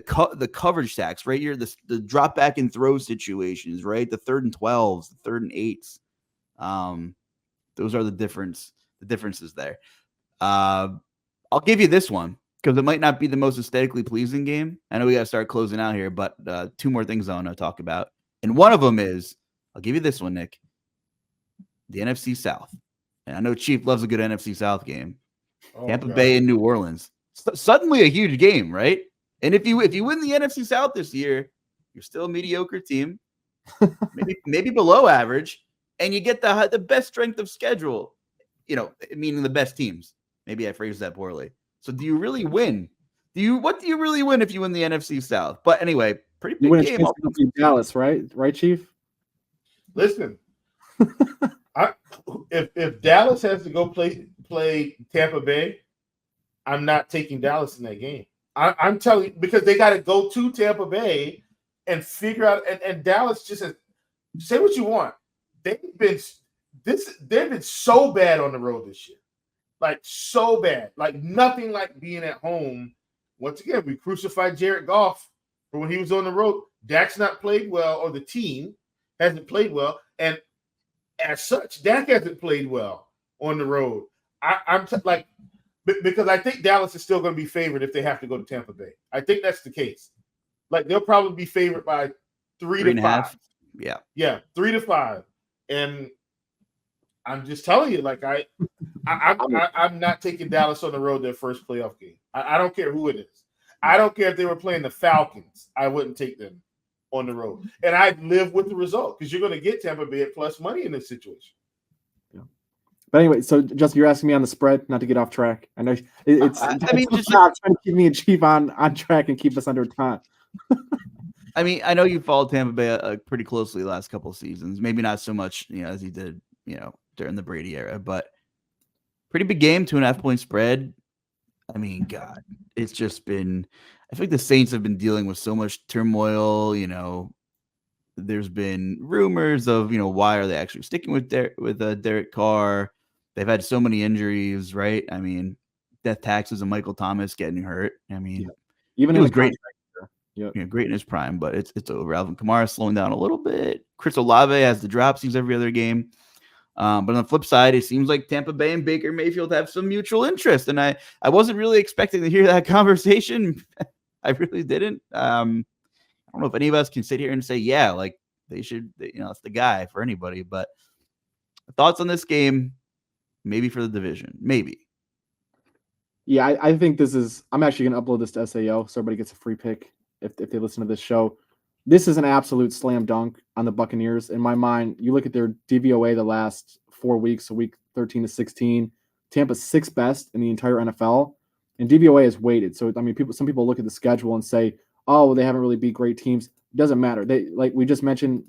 coverage sacks right here, the drop back and throw situations, right? The 3rd and 12s, the 3rd and 8s. Those are the differences there. I'll give you this one because it might not be the most aesthetically pleasing game. I know we got to start closing out here, but 2 more things I want to talk about. And one of them is, I'll give you this one, Nick, the NFC South. And I know Chief loves a good NFC South game. Tampa Bay and New Orleans. Suddenly a huge game, right? And if you win the NFC South this year, you're still a mediocre team, maybe below average, and you get the best strength of schedule. Meaning the best teams. Maybe I phrased that poorly. So do you really win? What do you really win if you win the NFC South? But anyway, pretty big game. You win Dallas, right? Right, Chief? Listen, if Dallas has to go play Tampa Bay, I'm not taking Dallas in that game. I'm telling you, because they got to go to Tampa Bay and figure out. And Dallas just has, say what you want. They've been so bad on the road this year, like so bad, like nothing like being at home. Once again, we crucified Jared Goff for when he was on the road. Dak's not played well, or the team hasn't played well, and as such, Dak hasn't played well on the road. Because I think Dallas is still going to be favored if they have to go to Tampa Bay. I think that's the case. Like they'll probably be favored by 3 to 5. Yeah, 3 to 5. And I'm just telling you, like I'm not taking Dallas on the road their first playoff game. I don't care who it is. I don't care if they were playing the Falcons. I wouldn't take them on the road, and I'd live with the result because you're going to get Tampa Bay at plus money in this situation. But anyway, so Justin, you're asking me on the spread, not to get off track. I know it's just trying to keep me and Chief on track and keep us under time. I mean, I know you followed Tampa Bay pretty closely the last couple of seasons. Maybe not so much, as he did, during the Brady era, but pretty big game, 2.5 point spread. I mean, God, it's just been. I think the Saints have been dealing with so much turmoil. There's been rumors of why are they actually sticking with Derek Carr? They've had so many injuries, right? I mean, death taxes and Michael Thomas getting hurt. I mean, even it was great. Great in his prime, but it's over. Alvin Kamara slowing down a little bit. Chris Olave has the dropsies every other game. But on the flip side, it seems like Tampa Bay and Baker Mayfield have some mutual interest, and I wasn't really expecting to hear that conversation. I really didn't. I don't know if any of us can sit here and say, yeah, like they should, it's the guy for anybody. But thoughts on this game? Maybe for the division, maybe. Yeah, I think this is. I'm actually going to upload this to SAO so everybody gets a free pick if they listen to this show. This is an absolute slam dunk on the Buccaneers. In my mind, you look at their DVOA the last 4 weeks, so week 13 to 16. Tampa's 6th best in the entire NFL, and DVOA is weighted. So I mean, some people look at the schedule and say, "Oh, well, they haven't really beat great teams." It doesn't matter. They, like we just mentioned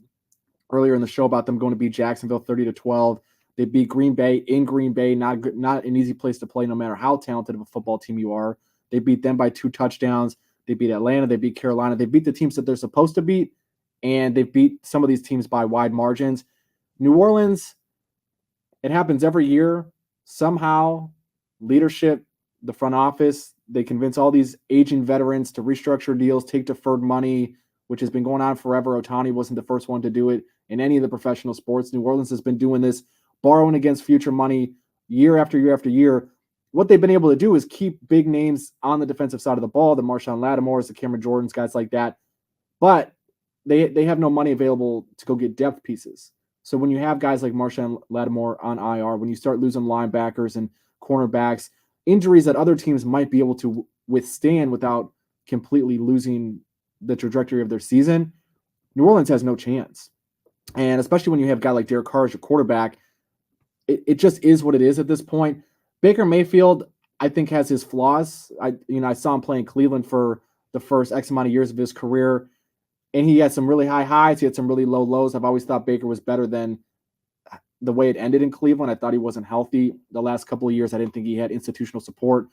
earlier in the show about them going to beat Jacksonville 30-12. They beat Green Bay in Green Bay, not an easy place to play, no matter how talented of a football team you are. They beat them by 2 touchdowns. They beat Atlanta. They beat Carolina. They beat the teams that they're supposed to beat, and they beat some of these teams by wide margins. New Orleans, it happens every year. Somehow, leadership, the front office, they convince all these aging veterans to restructure deals, take deferred money, which has been going on forever. Ohtani wasn't the first one to do it in any of the professional sports. New Orleans has been doing this, borrowing against future money year after year after year. What they've been able to do is keep big names on the defensive side of the ball, the Marshawn Lattimores, the Cameron Jordans, guys like that. But they have no money available to go get depth pieces. So when you have guys like Marshawn Lattimore on IR, when you start losing linebackers and cornerbacks, injuries that other teams might be able to withstand without completely losing the trajectory of their season, New Orleans has no chance. And especially when you have a guy like Derek Carr as your quarterback, it just is what it is at this point. Baker Mayfield, I think, has his flaws. I saw him play in Cleveland for the first X amount of years of his career, and he had some really high highs. He had some really low lows. I've always thought Baker was better than the way it ended in Cleveland. I thought he wasn't healthy the last couple of years. I didn't think he had institutional support.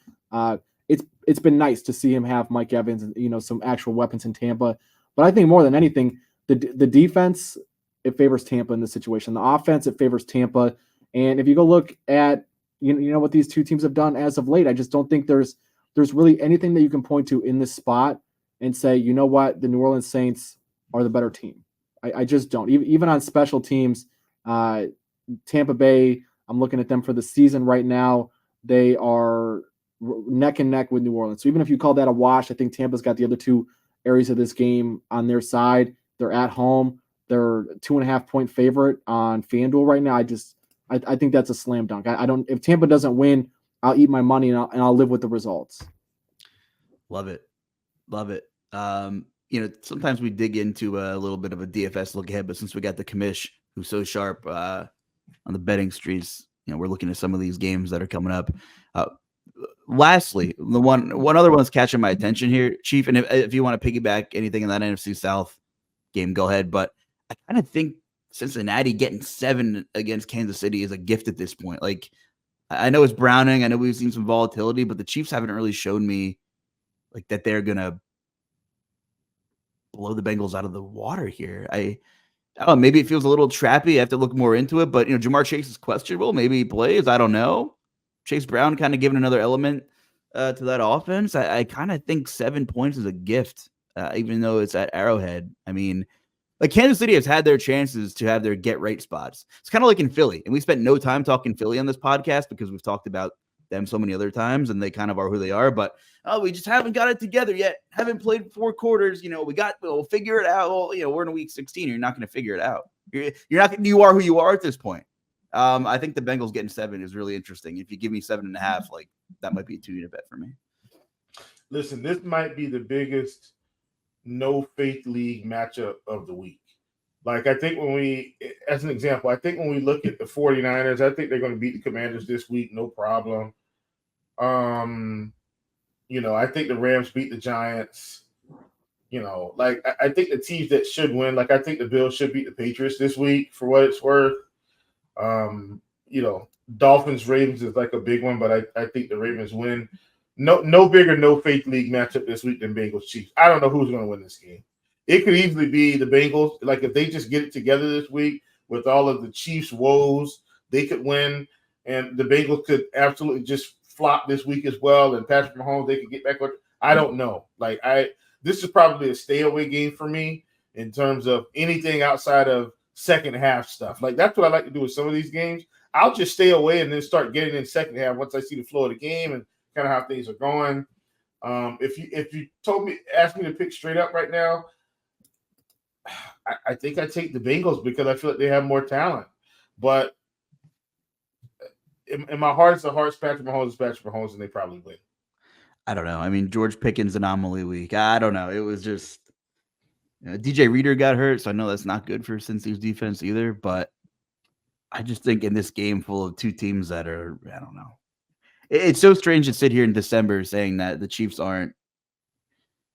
It's been nice to see him have Mike Evans and some actual weapons in Tampa. But I think more than anything, the defense, it favors Tampa in this situation. The offense, it favors Tampa. And if you go look at what these two teams have done as of late, I just don't think there's really anything that you can point to in this spot and say, you know what, the New Orleans Saints are the better team. I just don't. Even on special teams, Tampa Bay, I'm looking at them for the season right now. they are neck and neck with New Orleans. So even if you call that a wash, I think Tampa's got the other two areas of this game on their side. They're at home. They're 2.5-point favorite on FanDuel right now. I think that's a slam dunk. I don't. If Tampa doesn't win, I'll eat my money and I'll live with the results. Love it. Sometimes we dig into a little bit of a DFS look ahead, but since we got the commish who's so sharp on the betting streets, we're looking at some of these games that are coming up. Lastly, the one other one's catching my attention here, Chief, and if you want to piggyback anything in that NFC South game, go ahead. But I kind of think Cincinnati getting 7 against Kansas City is a gift at this point. Like, I know it's Browning. I know we've seen some volatility, but the Chiefs haven't really shown me like that they're going to blow the Bengals out of the water here. I don't know, maybe it feels a little trappy. I have to look more into it, but Jamar Chase is questionable. Maybe he plays. I don't know. Chase Brown kind of giving another element to that offense. I kind of think 7 points is a gift, even though it's at Arrowhead. I mean, like Kansas City has had their chances to have their get right spots. It's kind of like in Philly, and we spent no time talking Philly on this podcast because we've talked about them so many other times, and they kind of are who they are. But we just haven't got it together yet. Haven't played 4 quarters. We'll figure it out. Well, we're in week 16. You're not going to figure it out. You're not. You are who you are at this point. I think the Bengals getting 7 is really interesting. If you give me 7.5, like that might be a 2-unit bet for me. Listen, this might be the biggest no faith league matchup of the week. Like, I think as an example, I think when we look at the 49ers, I think they're going to beat the Commanders this week, no problem. I think the Rams beat the Giants. I think the teams that should win, like I think the Bills should beat the Patriots this week for what it's worth. Dolphins Ravens is like a big one, but I think the Ravens win. No bigger no faith league matchup this week than Bengals Chiefs. I don't know who's going to win this game. It could easily be the Bengals. Like if they just get it together this week with all of the Chiefs' woes, they could win, and the Bengals could absolutely just flop this week as well. And Patrick Mahomes, they could get back. I don't know. This is probably a stay away game for me in terms of anything outside of second half stuff. Like that's what I like to do with some of these games. I'll just stay away and then start getting in second half once I see the flow of the game and kind of how things are going. If you asked me to pick straight up right now, I think I take the Bengals because I feel like they have more talent. But in my heart of hearts, Patrick Mahomes is Patrick Mahomes, and they probably win. I don't know. I mean, George Pickens anomaly week. I don't know. It was just DJ Reader got hurt, so I know that's not good for Cincy's defense either. But I just think in this game full of two teams that are, I don't know. It's so strange to sit here in December saying that the Chiefs aren't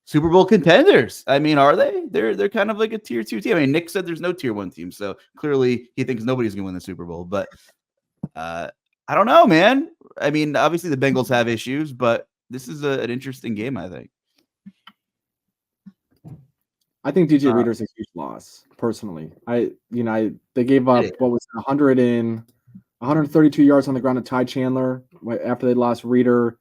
Super Bowl contenders. I mean, are they? They're kind of like a tier 2 team. I mean, Nick said there's no tier 1 team, so clearly he thinks nobody's going to win the Super Bowl. But I don't know, man. I mean, obviously the Bengals have issues, but this is an interesting game, I think. I think DJ Reader's a huge loss, personally. They gave up what was 132 yards on the ground to Ty Chandler after they lost Reader.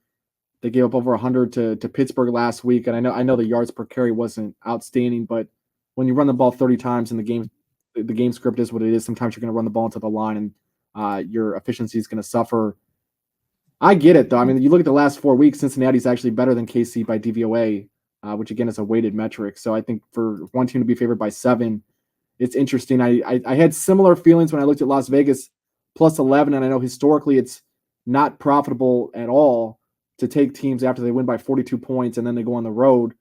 They gave up over 100 to Pittsburgh last week, and I know the yards per carry wasn't outstanding, but when you run the ball 30 times in the game script is what it is. Sometimes you're going to run the ball into the line, and your efficiency is going to suffer. I get it, though. I mean, you look at the last 4 weeks, Cincinnati's actually better than KC by DVOA, which, again, is a weighted metric. So I think for one team to be favored by 7, it's interesting. I had similar feelings when I looked at Las Vegas plus 11, and I know historically it's not profitable at all to take teams after they win by 42 points and then they go on the road.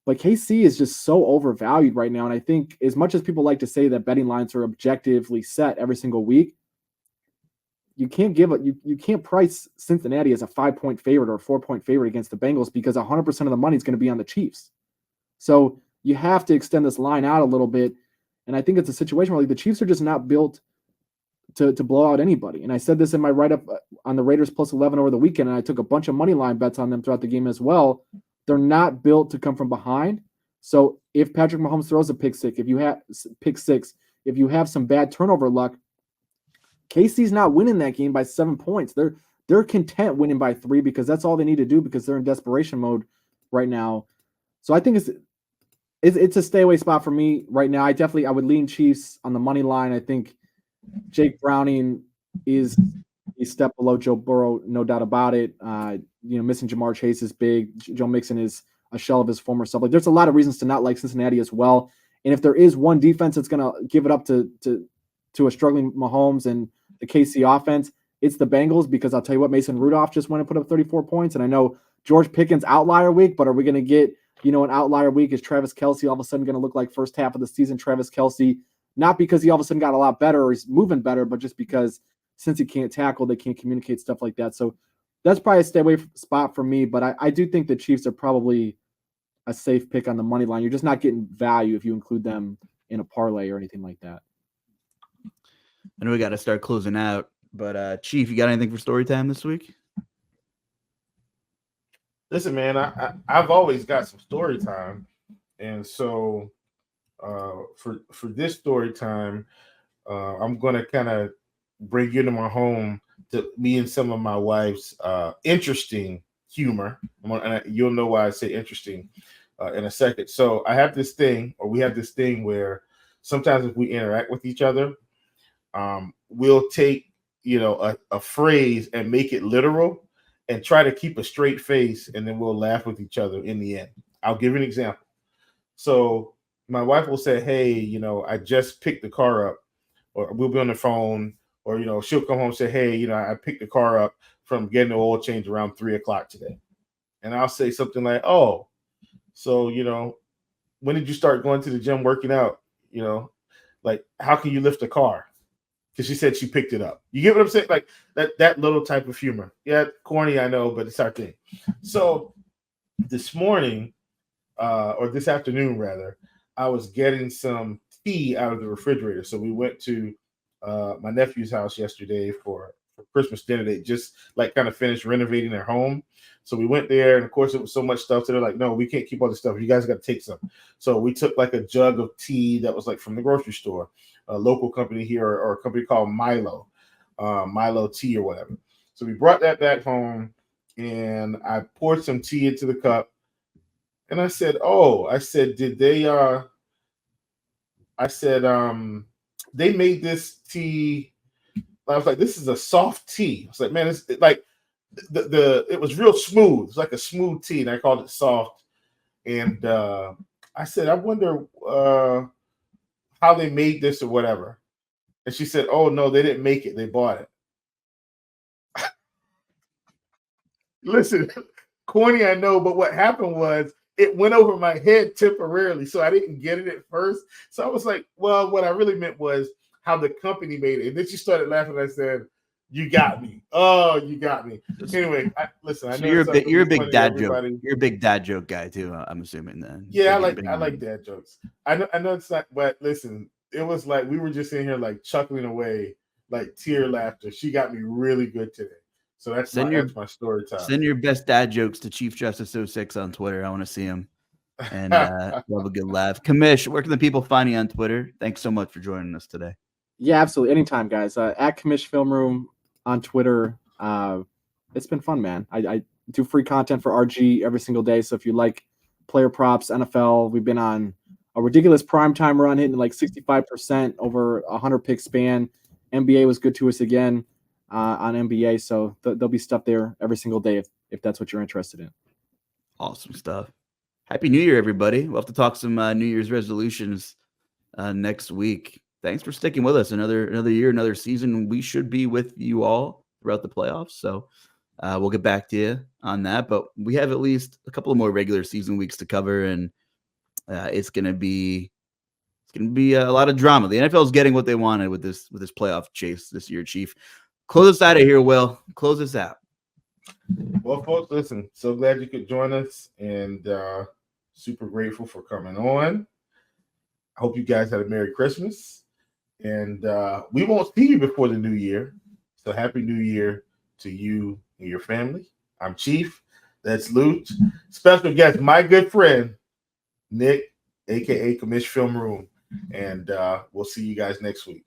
But KC is just so overvalued right now. And I think as much as people like to say that betting lines are objectively set every single week, you can't price Cincinnati as a 5-point favorite or a 4-point favorite against the Bengals because 100% of the money is going to be on the Chiefs. So you have to extend this line out a little bit. And I think it's a situation where the Chiefs are just not built to blow out anybody. And I said this in my write-up on the Raiders plus 11 over the weekend, and I took a bunch of money line bets on them throughout the game as well. They're not built to come from behind. So if Patrick Mahomes throws a pick six, if you have some bad turnover luck, KC's not winning that game by 7 points. They're content winning by 3 because that's all they need to do because they're in desperation mode right now. So I think it's a stay away spot for me right now. I would lean Chiefs on the money line. I think Jake Browning is a step below Joe Burrow, no doubt about it. Missing Jamar Chase is big. Joe Mixon is a shell of his former self. Like, there's a lot of reasons to not like Cincinnati as well. And if there is one defense that's going to give it up to a struggling Mahomes and the KC offense, it's the Bengals, because I'll tell you what, Mason Rudolph just went and put up 34 points. And I know George Pickens outlier week, but are we going to get, an outlier week? Is Travis Kelce all of a sudden going to look like first half of the season Travis Kelce? Not because he all of a sudden got a lot better or he's moving better, but just because since he can't tackle, they can't communicate, stuff like that. So that's probably a stay away spot for me. But I do think the Chiefs are probably a safe pick on the money line. You're just not getting value if you include them in a parlay or anything like that. I know we got to start closing out, but Chief, you got anything for story time this week? Listen, man, I've always got some story time, and so for this story time, I'm going to kind of bring you into my home to me and some of my wife's interesting humor. And you'll know why I say interesting in a second. So we have this thing where sometimes if we interact with each other, we'll take, a phrase and make it literal and try to keep a straight face, and then we'll laugh with each other in the end. I'll give you an example. So my wife will say, hey, I just picked the car up, or we'll be on the phone, or, she'll come home and say, hey, I picked the car up from getting the oil change around 3:00 today. And I'll say something like, oh, so, when did you start going to the gym, working out? Like, how can you lift a car? Because she said she picked it up. You get what I'm saying? Like that little type of humor. Yeah, corny, I know, but it's our thing. So this morning, or this afternoon rather, I was getting some tea out of the refrigerator. So we went to my nephew's house yesterday for Christmas dinner. They just kind of finished renovating their home. So we went there, and of course it was so much stuff. So they're like, no, we can't keep all this stuff. You guys got to take some. So we took a jug of tea that was from the grocery store, a local company here, or a company called Milo tea or whatever. So we brought that back home, and I poured some tea into the cup, and I said, did they they made this tea. I was like, this is a soft tea. I was like, man, it's like it was real smooth. It's like a smooth tea, and I called it soft. And I said, I wonder how they made this or whatever. And she said, oh no, they didn't make it. They bought it. Listen, corny, I know, but what happened was it went over my head temporarily, so I didn't get it at first. So I was like, well, what I really meant was how the company made it. And then she started laughing. I said, you got me. Oh, you got me. Anyway, I know you're a big dad joke. You're a big dad joke guy too, I'm assuming then. Yeah, I like dad jokes. I know it's not, but listen, it was like we were just in here chuckling away, tear laughter. She got me really good today. So that's my story time. Send your best dad jokes to Chief Justice 06 on Twitter. I want to see him. And we'll have a good laugh. Commish, where can the people find you on Twitter? Thanks so much for joining us today. Yeah, absolutely. Anytime, guys. At Commish Film Room on Twitter. It's been fun, man. I do free content for RG every single day. So if you like player props, NFL, we've been on a ridiculous primetime run, hitting 65% over 100 pick span. NBA was good to us again on NBA. So there'll be stuff there every single day if that's what you're interested in. Awesome stuff. Happy New Year, everybody. We'll have to talk some New Year's resolutions next week. Thanks for sticking with us another year, another season. We should be with you all throughout the playoffs. So we'll get back to you on that. But we have at least a couple of more regular season weeks to cover, and it's gonna be a lot of drama. The NFL is getting what they wanted with this playoff chase this year, Chief. Close us out of here, Will. Close us out. Well, folks, listen, so glad you could join us, and super grateful for coming on. I hope you guys had a Merry Christmas, and we won't see you before the new year. So Happy New Year to you and your family. I'm Chief. That's Luuch. Special guest, my good friend, Nick, a.k.a. Commish Film Room. And we'll see you guys next week.